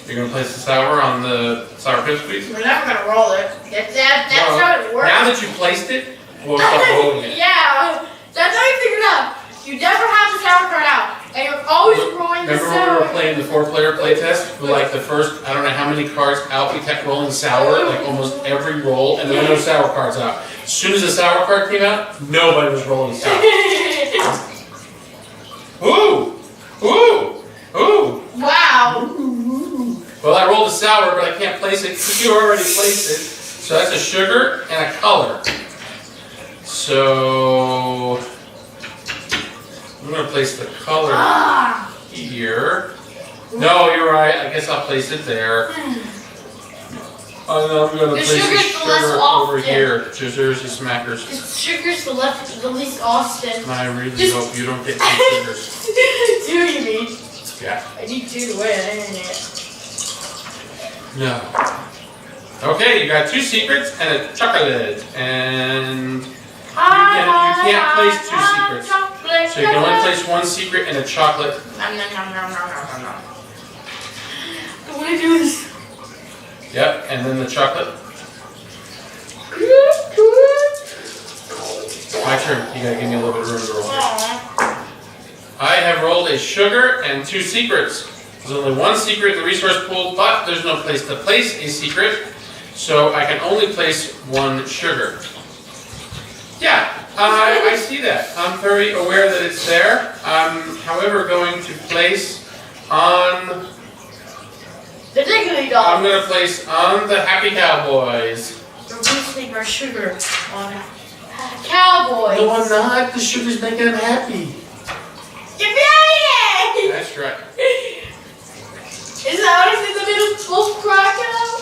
B: You're going to place the sour on the Sour Patch Squeaks?
A: We're never going to roll it. That's how it works.
B: Now that you placed it, we'll start rolling it.
A: Yeah, that's how you figure it out. You never have the sour card out, and you're always rolling the sour.
B: Remember when we were playing the 4-player playtest? For like the first, I don't know how many cards out, we kept rolling sour, like almost every roll, and there were no sour cards out. As soon as the sour card came out, nobody was rolling sour. Ooh! Ooh! Ooh!
A: Wow!
B: Well, I rolled a sour, but I can't place it because you already placed it. So that's a sugar and a color. So I'm going to place the color here. No, you're right. I guess I'll place it there. I'm going to place the sugar over here. Jersey Smackers.
A: Sugar's the least often.
B: I really hope you don't get 2 sugars.
A: 2 you mean?
B: Yeah.
A: I need 2 to win.
B: No. Okay, you got 2 secrets and a chocolate. And you can't place 2 secrets. So you can only place 1 secret and a chocolate.
A: I want to do this.
B: Yep, and then the chocolate. My turn. You gotta give me a little bit of room to roll here. I have rolled a sugar and 2 secrets. There's only 1 secret in the resource pool, but there's no place to place a secret, so I can only place 1 sugar. Yeah, I see that. I'm very aware that it's there. I'm, however, going to place on
A: the DiddlyDogs.
B: I'm going to place on the Happy Cowboys.
A: We're wasting our sugar on Cowboys.
B: No, I'm not. The sugar's making them happy.
A: You're behind it!
B: That's right.
A: Is that what it's in the middle of crocodile?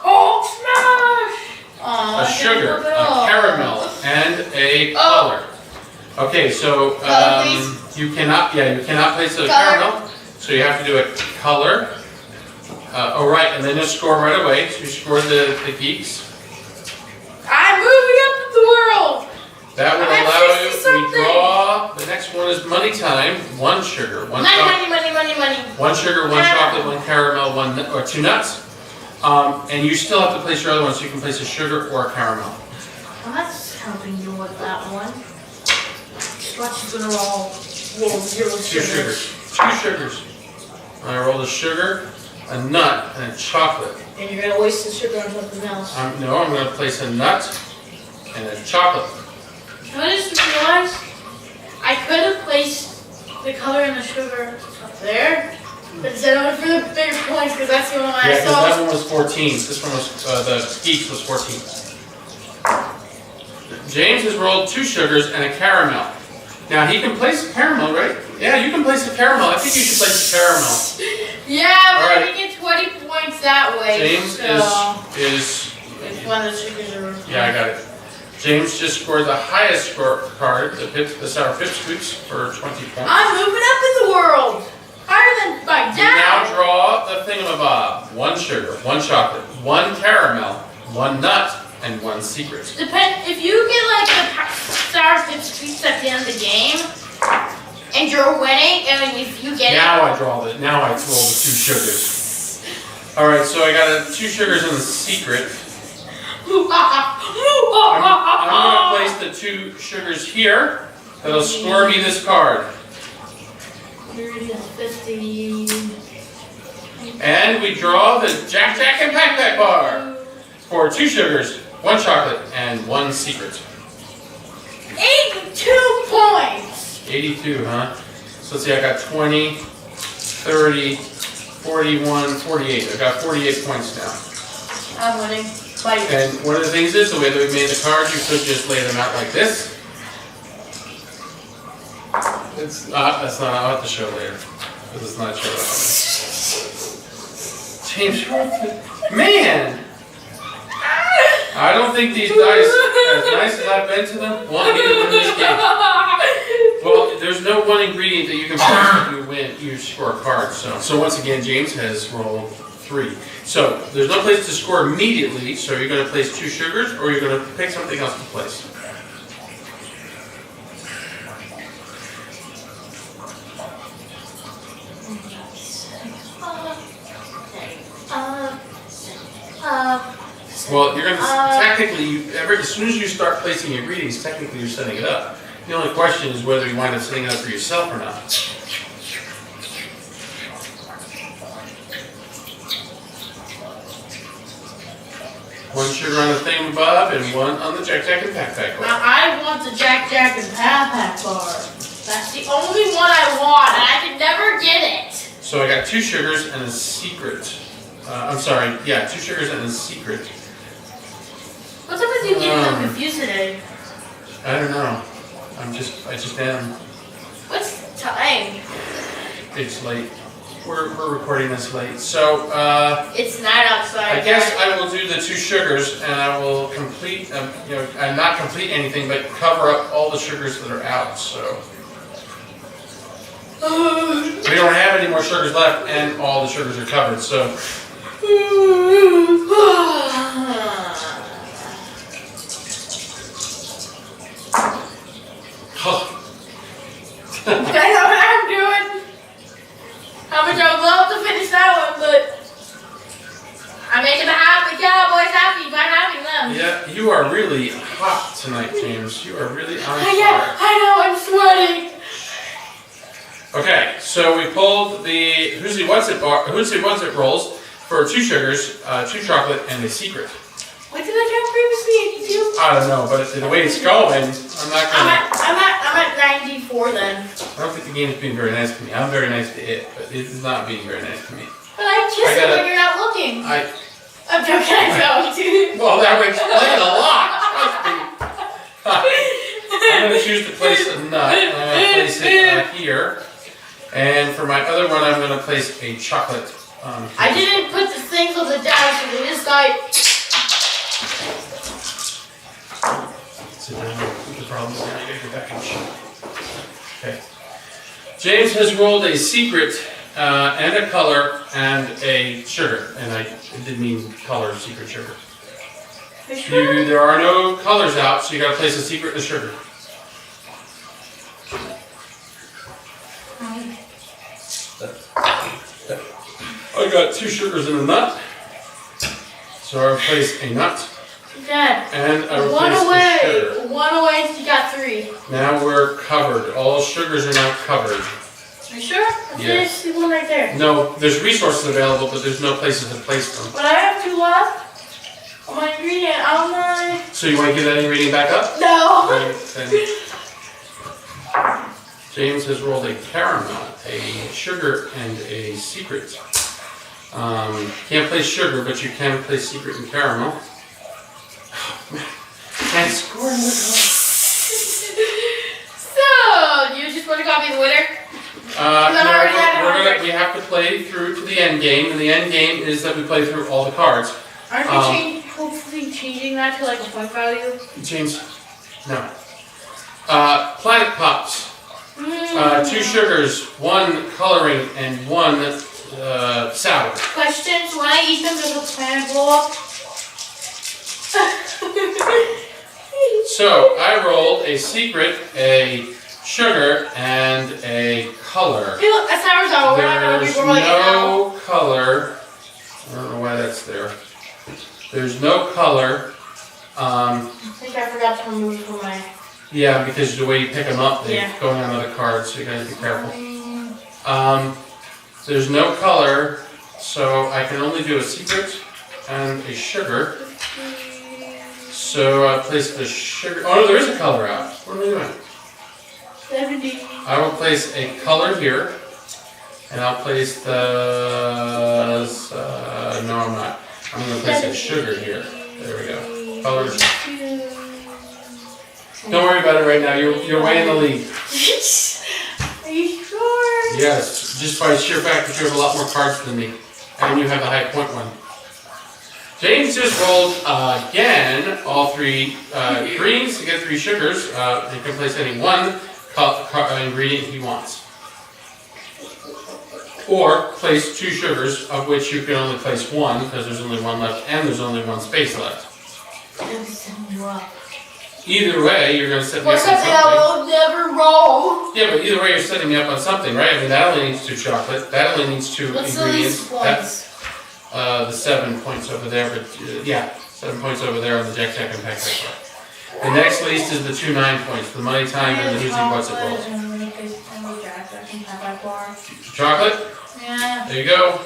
A: Oh, smash!
B: A sugar, a caramel, and a color. Okay, so you cannot place a caramel, so you have to do a color. Oh, right, and then you score right away. So you score the geeks.
A: I'm moving up the world.
B: That would allow you to draw. The next one is money time. 1 sugar, 1
A: money.
B: 1 sugar, 1 chocolate, 1 caramel, 2 nuts. And you still have to place your other one, so you can place a sugar or a caramel.
A: Well, that's helping you with that one. Watch you gonna roll 0
B: 2 sugars. 2 sugars. I rolled a sugar, a nut, and a chocolate.
A: And you're gonna waste the sugar on something else.
B: No, I'm gonna place a nut and a chocolate.
A: I just realized I could place the color and the sugar up there. But instead I went for the bigger points because that's the only one I
B: Yeah, because
A: saw.
B: that one was 14. This one was, the Geeks was 14. James has rolled 2 sugars and a caramel. Now he can place a caramel, right? Yeah, you can place a caramel. I think you should place a caramel.
A: Yeah, but
B: Right.
A: I can get 20 points that way.
B: James
A: so.
B: is
A: It's one of the sugars are.
B: yeah, I got it. James just scored the highest score card, the Sour Pip Scoops, for 20 points.
A: I'm moving up in the world. Higher than my
B: You now
A: dad.
B: draw the ThingyMaBob. 1 sugar, 1 chocolate, 1 caramel, 1 nut, and 1 secret.
A: If you get like the sour pip squeaks at the end of the game, and you're winning, and if you get
B: Now I roll the 2 sugars. All right, so I got 2 sugars in the secret. I'm gonna place the 2 sugars here. That'll score me this card.
A: Here it is, 50.
B: And we draw the JaqJaq and PaqPaq bar for 2 sugars, 1 chocolate, and 1 secret.
A: 82 points.
B: 82, huh? So let's see, I got 20, 30, 41, 48. I got 48 points now.
A: I'm winning. Fight.
B: And one of the things is, the way that we made the cards, you could just lay them out like this. That's not, I'll have to show later. Because it's not showing up. James, man! I don't think these dice, as nice as I've been to them, want me to win this game. Well, there's no one ingredient that you can place that you win, you score a card. So once again, James has rolled 3. So there's no place to score immediately, so you're going to place 2 sugars, or you're going to pick something else to place. Well, you're going to technically, as soon as you start placing your greetings, technically you're setting it up. The only question is whether you wind up setting it up for yourself or not. One sugar on the ThingyMaBob and 1 on the JaqJaq and PaqPaq bar.
A: Now, I want the JaqJaq and PaqPaq bar. That's the only one I want, and I can never get it.
B: So I got 2 sugars and a secret. I'm sorry, yeah, 2 sugars and a secret.
A: What's up with you getting so confused today?
B: I don't know. I just am.
A: What's the time?
B: It's late. We're recording this late. So,
A: It's night outside.
B: I guess I will do the 2 sugars and I will complete, and not complete anything, but cover up all the sugars that are out, so. We don't have any more sugars left and all the sugars are covered, so.
A: I know what I'm doing. How much I would love to finish that one, but I'm making the Cowboys happy by having them.
B: Yeah, you are really hot tonight, James. You are really on fire.
A: Yeah, I know, I'm sweating.
B: Okay, so we pulled the WhoSeeWhatSit rolls for 2 sugars, 2 chocolate, and a secret.
A: What did I count previously? 82?
B: I don't know, but the way it's going, I'm not gonna.
A: I'm at 94 then.
B: I don't think the game is being very nice to me. I'm very nice to it, but it is not being very nice to me.
A: But I kiss it when you're not looking. I'm joking, I don't.
B: Well, that would explain a lot. Trust me. I'm gonna choose to place a nut. And I'm gonna place it here. And for my other one, I'm gonna place a chocolate.
A: I didn't put the things on the dice, so they just like.
B: Sit down. The problem is now you gotta get back in shot. Okay. James has rolled a secret and a color and a sugar. And I didn't mean color, secret sugar. There are no colors out, so you gotta place a secret and a sugar. I got 2 sugars and a nut. So I replace a nut.
A: Dad,
B: And I replace
A: one
B: a
A: away.
B: sugar.
A: One away, so you got 3.
B: Now we're covered. All sugars are now covered.
A: Are you sure?
B: Yes.
A: There's one right there.
B: No, there's resources available, but there's no places to place them.
A: But I have 2 left. On my ingredient, on my...
B: So you want to give that ingredient back up?
A: No.
B: Then James has rolled a caramel, a sugar, and a secret. Can't place sugar, but you can place secret and caramel. And score another one.
A: So, you just want to copy the winner?
B: We have to play through to the end game, and the end game is that we play through all the cards.
A: Aren't we hopefully changing that to like a point value?
B: James, no. PlanetPops. 2 sugars, 1 coloring, and 1 sour.
A: Questions? When I eat them, does the planet blow up?
B: So, I rolled a secret, a sugar, and a color.
A: Hey look, that sour's out.
B: There's no color. I don't know why that's there. There's no color.
A: I think I forgot to remove from my...
B: Yeah, because the way you pick them up, they're
A: Yeah.
B: going on other cards, so you gotta be careful. There's no color, so I can only do a secret and a sugar. So I place the sugar. Oh no, there is a color out. What am I doing?
A: 70.
B: I will place a color here, and I'll place the. No, I'm not. I'm going to place a sugar here. There we go. Colors. Don't worry about it right now. You're way in the lead.
A: Are you sure?
B: Yes, just by sheer fact that you have a lot more cards than me, and you have the high point one. James just rolled again all 3 greens to get 3 sugars. He can place any one ingredient he wants, or place 2 sugars, of which you can only place 1 because there's only 1 left, and there's only 1 space left. Either way, you're going to set me up on something.
A: I will never roll.
B: Yeah, but either way, you're setting me up on something, right? I mean, that only needs 2 chocolate. That only needs 2 ingredients.
A: What's
B: The 7 points over there, but 7 points over there on the JaqJaq and PaqPaq. The next least is the 2 9 points, the money time and the WhoSeeWhatSit rolls. Chocolate?
A: Yeah.
B: There you go.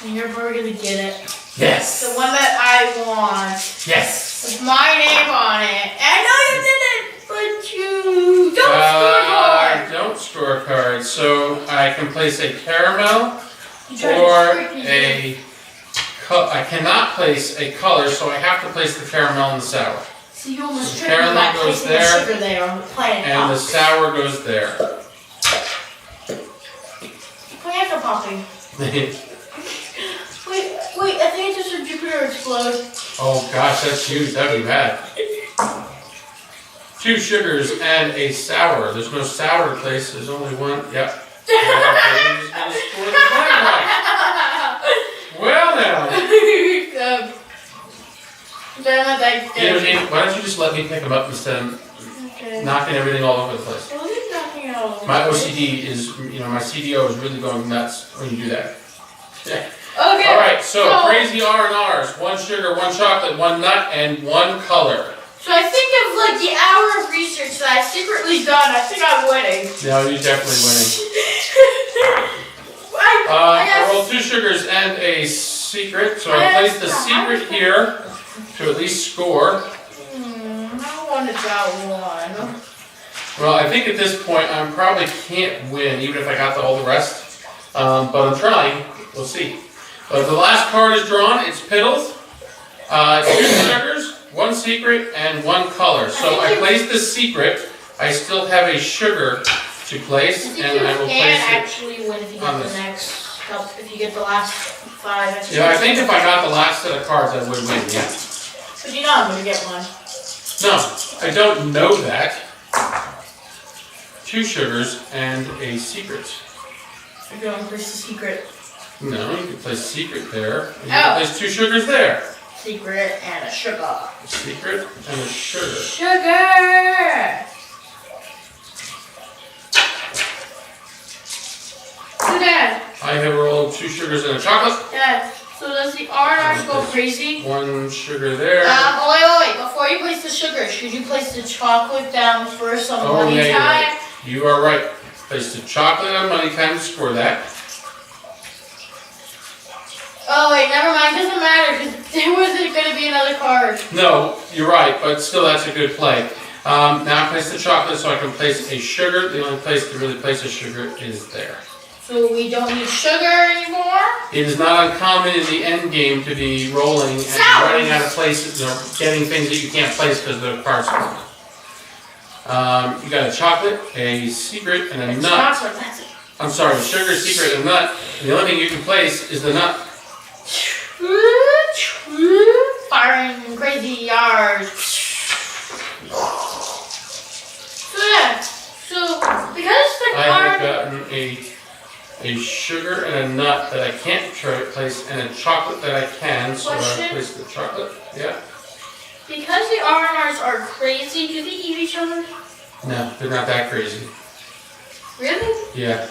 A: And you're probably gonna get it.
B: Yes.
A: The one that I want.
B: Yes.
A: With my name on it. And I know you did it, but you don't score a card.
B: Don't score a card. So I can place a caramel. I cannot place a color, so I have to place the caramel and the sour.
A: So you almost
B: The
A: tricked me by
B: caramel goes
A: placing the
B: there,
A: sugar there on the PlanetPops.
B: and the sour goes there.
A: Planet popping. Wait, I think it's just a Jupiter explode.
B: Oh gosh, that's huge. That'd be bad. 2 sugars and a sour. There's no sour to place. There's only 1. Yep. Well now. Why don't you just let me pick them up instead of knocking everything all over the place? My OCD is, my CDO is really going nuts when you do that. Yeah.
A: Okay.
B: All right, so crazy R&Rs. 1 sugar, 1 chocolate, 1 nut, and 1 color.
A: So I think of like the hour of research that I secretly done. I think I'm winning.
B: No, you're definitely winning. I rolled 2 sugars and a secret, so I placed the secret here to at least score.
A: I wanted that one.
B: Well, I think at this point I probably can't win, even if I got all the rest. But I'm trying. We'll see. But the last card is drawn. It's Piddles. 2 sugars, 1 secret, and 1 color. So I placed the secret. I still have a sugar to place, and I will place it
A: actually win if you get the next. If you get the last 5.
B: Yeah, I think if I got the last set of cards, I would win. Yeah.
A: But you know I'm gonna get one.
B: No, I don't know that. 2 sugars and a secret.
A: You're going to place the secret.
B: No, you can place secret there. And you can place 2 sugars there.
A: Secret and a sugar.
B: A secret and a sugar.
A: Sugar! So Dad.
B: I have rolled 2 sugars and a chocolate.
A: Dad, so does the R&Rs go crazy?
B: 1 sugar there.
A: Wait. Before you place the sugar, should you place the chocolate down first on money
B: yeah,
A: time?
B: Right. You are right. Place the chocolate on money time to score that.
A: Oh wait, never mind. Doesn't matter because there wasn't going to be another card.
B: No, you're right, but still that's a good play. Now I place the chocolate so I can place a sugar. The only place to really place a sugar is there.
A: So we don't need sugar anymore?
B: It is not uncommon in the end game to be rolling and running out of places or getting things that you can't place because the cards are you got a chocolate, a secret, and a nut.
A: Chocolate, that's it.
B: I'm sorry, a sugar, secret, and a nut. And the only thing you can place is the nut.
A: Firing crazy yards. So yeah, so because the
B: I
A: card...
B: have gotten a sugar and a nut that I can't place, and a chocolate that I can, so I place the chocolate. Yeah.
A: Because the R&Rs are crazy, do they eat each other?
B: No, they're not that crazy.
A: Really?
B: Yeah.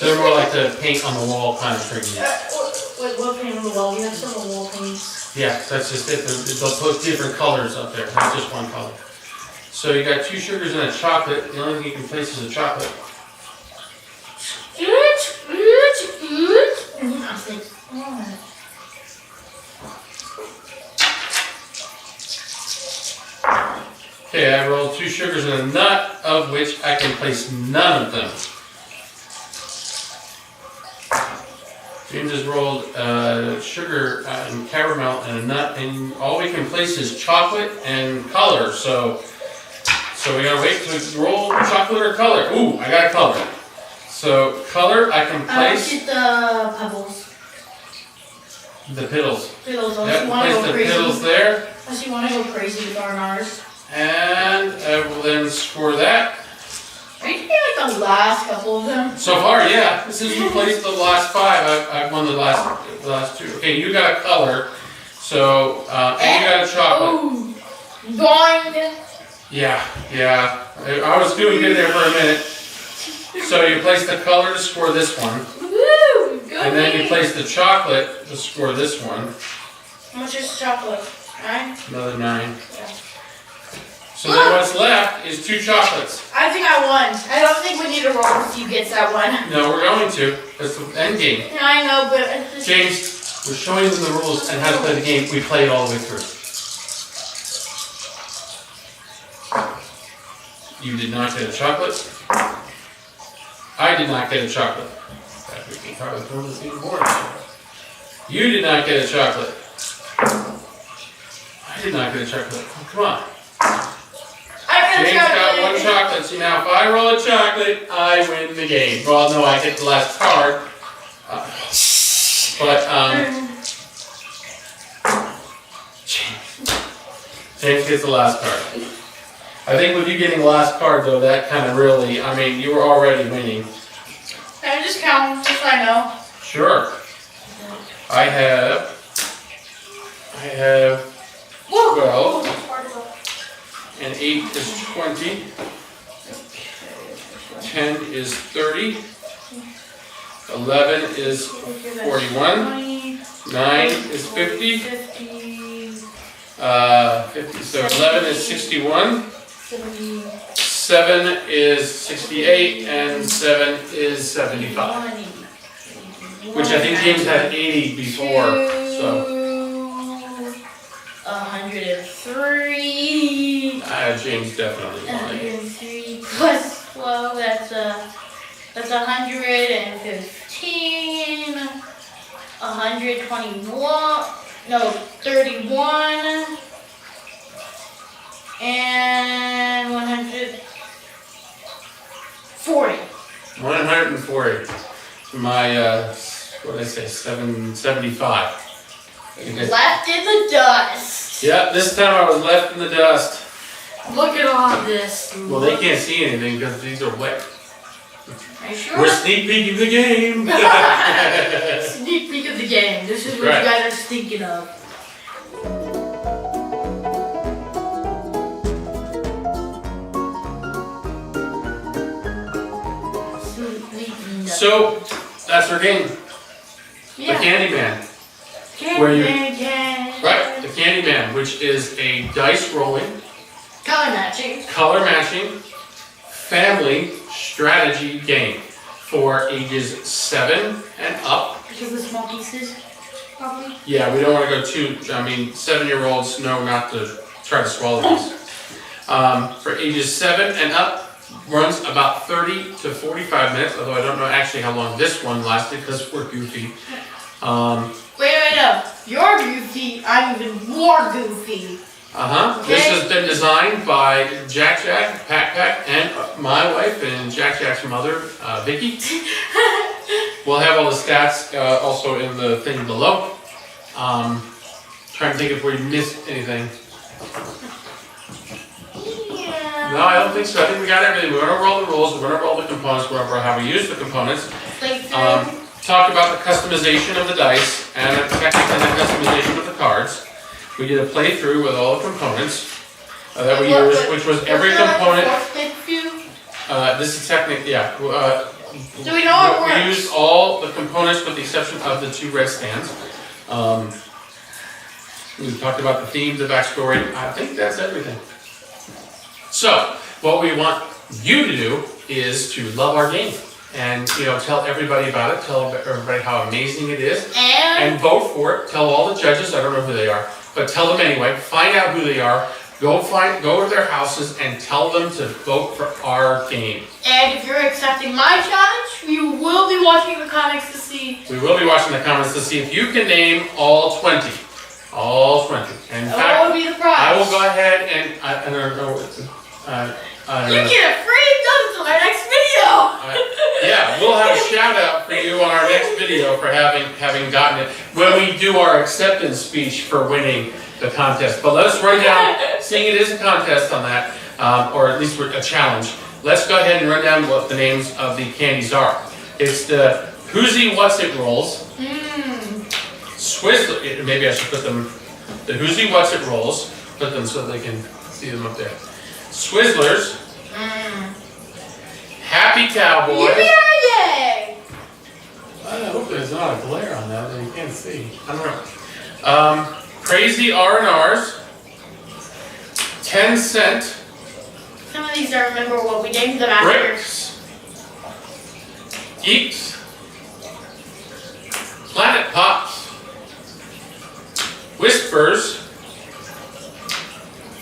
B: They're more like the paint on the wall kind of crazy.
A: What paint on the wall? We have several wall paints.
B: Yeah, that's just it. They'll put different colors up there, not just one color. So you got 2 sugars and a chocolate. The only thing you can place is a chocolate. Okay, I rolled 2 sugars and a nut, of which I can place none of them. James has rolled sugar and caramel and a nut, and all we can place is chocolate and color. So we gotta wait to roll chocolate or color. Ooh, I got a color. So color I can place.
A: Get the pebbles.
B: The Piddles.
A: Piddles.
B: Yep, place the Piddles there.
A: Unless you want to go crazy with R&Rs.
B: And I will then score that.
A: Are you taking like the last couple of them?
B: So far, yeah. Since you placed the last 5, I've won the last 2. Okay, you got a color. So and you got a chocolate.
A: Ooh. Going.
B: Yeah. I was doing good there for a minute. So you place the color to score this one.
A: Woo! Go
B: And then you place the chocolate to score this one.
A: How much is chocolate? 9?
B: Another 9.
A: Yeah.
B: So then what's left is 2 chocolates.
A: I think I won. I don't think we need to roll to see who gets that one.
B: No, we're going to. That's the end game.
A: Yeah, I know, but it's just...
B: James, we're showing them the rules and how to play the game. We play it all the way through. You did not get a chocolate. I did not get a chocolate. We can probably throw this even more. You did not get a chocolate. I did not get a chocolate. Oh, come on. James got 1 chocolate. See, now if I roll a chocolate, I win the game. Well, no, I get the last card. James gets the last card. I think with you getting the last card, though, that kind of really, I mean, you were already winning.
A: Can I just count, just so I know?
B: Sure. I have 12, and 8 is 20, 10 is 30, 11 is 41, 9 is 50, 50, so 11 is 61, 7 is 68, and 7 is 75. Which I think James had 80 before, so.
A: 103.
B: James definitely won.
A: 103 plus 12, that's 115. 121, no, 31. And 140.
B: 140. My, what did I say, 775.
A: Left in the dust.
B: Yeah, this time I was left in the dust.
A: Look at all this.
B: Well, they can't see anything because these are wet.
A: Are you sure?
B: We're sneak peeking the game.
A: Sneak peek of the game. This is what
B: Right.
A: you guys are thinking of.
B: So, that's our game.
A: Yeah.
B: The Candyman. Right, the Candyman, which is a dice rolling, color matching, family strategy game for ages 7 and up.
A: Because the small pieces, probably.
B: Yeah, we don't want to go too, 7-year-olds know not to try to swallow these. for ages 7 and up. Runs about 30 to 45 minutes, although I don't know actually how long this one lasted because we're goofy.
A: Wait, no. You're goofy, I'm even more goofy.
B: Okay. This has been designed by JaqJaq, PaqPaq, and my wife and JaqJaq's mother, Vicky. We'll have all the stats also in the thing below. Trying to think if we missed anything. No, I don't think so. I think we got everything. We went over all the rules, we went over all the components, we went over how we use the components. Talked about the customization of the dice and technically the customization of the cards. We did a playthrough with all the components that we used, which was every component. This is technically, yeah.
A: Do we know how it works?
B: We used all the components with the exception of the 2 red stands. We talked about the theme, the backstory. I think that's everything. So, what we want you to do is to love our game. And, tell everybody about it. Tell everybody how amazing it is. And vote for it. Tell all the judges, I don't know who they are, but tell them anyway. Find out who they are. Go to their houses and tell them to vote for our game.
A: And if you're accepting my challenge, we will be watching the comics to see.
B: We will be watching the comments to see if you can name all 20. All 20. And in fact,
A: what would be the prize?
B: I will go ahead and I don't know.
A: You get a free donut to my next video.
B: Yeah, we'll have a shout out for you on our next video for having gotten it when we do our acceptance speech for winning the contest. But let us run down, seeing it is a contest on that, or at least a challenge. Let's go ahead and run down what the names of the candies are. It's the WhoSeeWhatSit rolls. Swizzlers. Maybe I should put them. The WhoSeeWhatSit rolls. Put them so they can see them up there. Swizzlers. Happy Cowboys.
A: Yay!
B: I hope there's not a glare on that you can't see. I don't know. Crazy R&Rs. 10 cent.
A: Some of these I remember what we named them after.
B: Brix. GeekZ. PlanetPops. Whispers.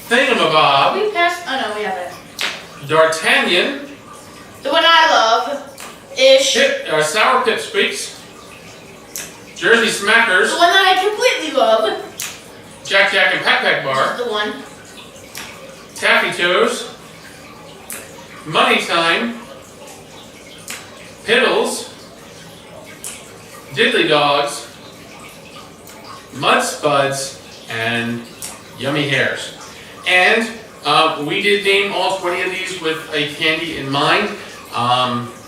B: ThingyMaBob.
A: We passed. Oh no, we haven't.
B: D'Artagnan.
A: The one I love is
B: Sour Pip Squeaks. Jersey Smackers.
A: the one that I completely love.
B: JaqJaq and PaqPaq Bar.
A: The one.
B: TaffyToes. Money Time. Piddles. DiddlyDogs. Spuds. And Yummy Hares. And we did name all 20 of these with a candy in mind.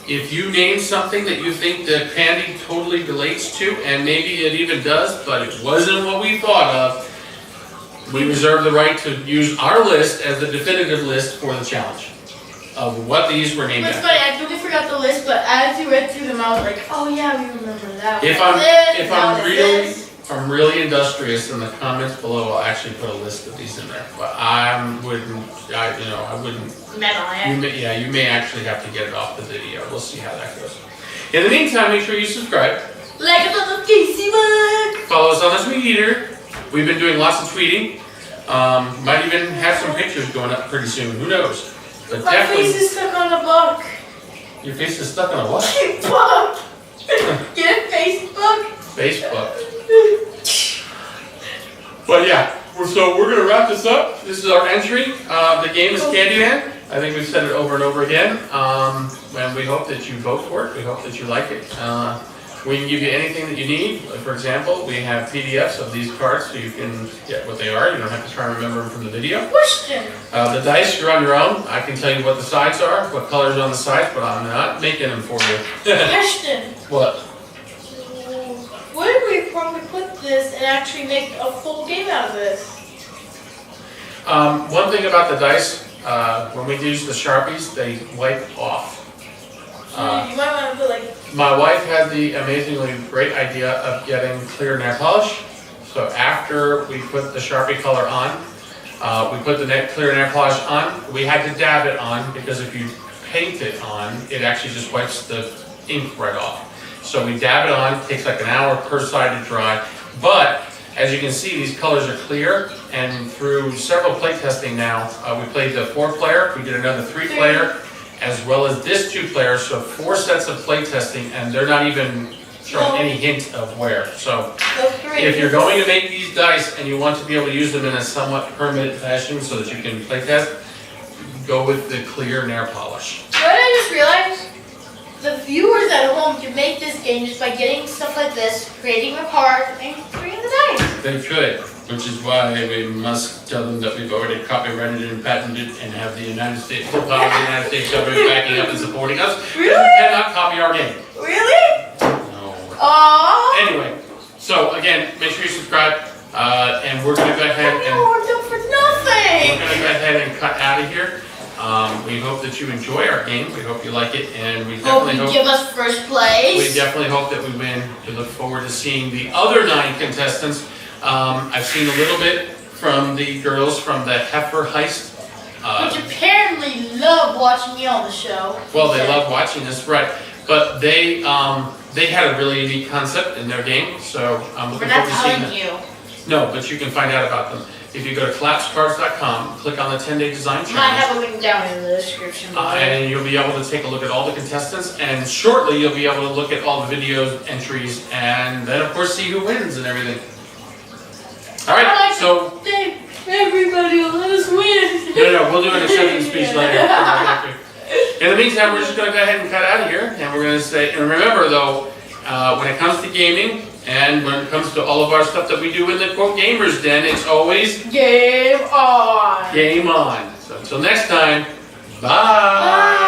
B: If you name something that you think the candy totally relates to, and maybe it even does, but it wasn't what we thought of, we reserve the right to use our list as the definitive list for the challenge of what these were named
A: It's
B: after.
A: funny, I totally forgot the list, but as you read through them, I was like, oh yeah, we remember that
B: If
A: one.
B: I'm really industrious, in the comments below, I'll actually put a list of these in there. But I wouldn't. You may actually have to get it off the video. We'll see how that goes. In the meantime, make sure you subscribe.
A: Like us on the Facebook.
B: Follow us on the Tweet Eater. We've been doing lots of tweeting. Might even have some pictures going up pretty soon. Who knows? But
A: My
B: definitely.
A: face is stuck on a book.
B: Your face is stuck on a what?
A: Book. Get it, Facebook?
B: Facebook. But yeah, so we're going to wrap this up. This is our entry. The game is Candyman. I think we've said it over and over again. And we hope that you vote for it. We hope that you like it. We can give you anything that you need. For example, we have PDFs of these cards so you can get what they are. You don't have to try and remember them from the video.
A: Question.
B: The dice, you're on your own. I can tell you what the sides are, what colors are on the sides, but I'm not making them for you.
A: Question.
B: What?
A: Where do we probably put this and actually make a full game out of this?
B: One thing about the dice, when we use the Sharpies, they wipe off.
A: You might want to put like...
B: My wife had the amazingly great idea of getting clear nail polish. So after we put the Sharpie color on, we put the clear nail polish on. We had to dab it on because if you paint it on, it actually just wipes the ink right off. So we dab it on, it takes like an hour per side to dry. But As you can see, these colors are clear, and through several play testing now, we played the 4-player, we did another 3-player, as well as this 2-player, so 4 sets of play testing, and they're not even showing any hint of wear. So if you're going to make these dice and you want to be able to use them in a somewhat permanent fashion so that you can play test, go with the clear nail polish.
A: What I just realized? The viewers at home can make this game just by getting stuff like this, creating a card, and creating the dice.
B: They could, which is why we must tell them that we've already copyrighted and patented and have the United States, full power of the United States government backing up and supporting us.
A: Really?
B: You cannot copy our game.
A: Really?
B: No.
A: Aww.
B: Anyway, so again, make sure you subscribe, and we're gonna go ahead and
A: worked out for nothing.
B: we're gonna go ahead and cut out of here. We hope that you enjoy our game. We hope you like it, and we definitely
A: hope you give us first place.
B: We definitely hope that we win. We look forward to seeing the other 9 contestants. I've seen a little bit from the girls from the Heifer Heist.
A: Which apparently love watching me on the show.
B: Well, they love watching us, right? But they had a really unique concept in their game, so I'm looking forward to seeing that.
A: We're not telling you.
B: No, but you can find out about them. If you go to collapsecards.com, click on the 10-day design challenge.
A: Might have a link down in the description below.
B: And you'll be able to take a look at all the contestants, and shortly you'll be able to look at all the videos, entries, and then of course see who wins and everything. Alright, so...
A: Everybody will let us win.
B: No, we'll do an acceptance speech later. In the meantime, we're just going to go ahead and cut out of here, and we're going to say, and remember though, when it comes to gaming, and when it comes to all of our stuff that we do in the quote Gamers Den, it's always
A: game on.
B: game on. So until next time, bye.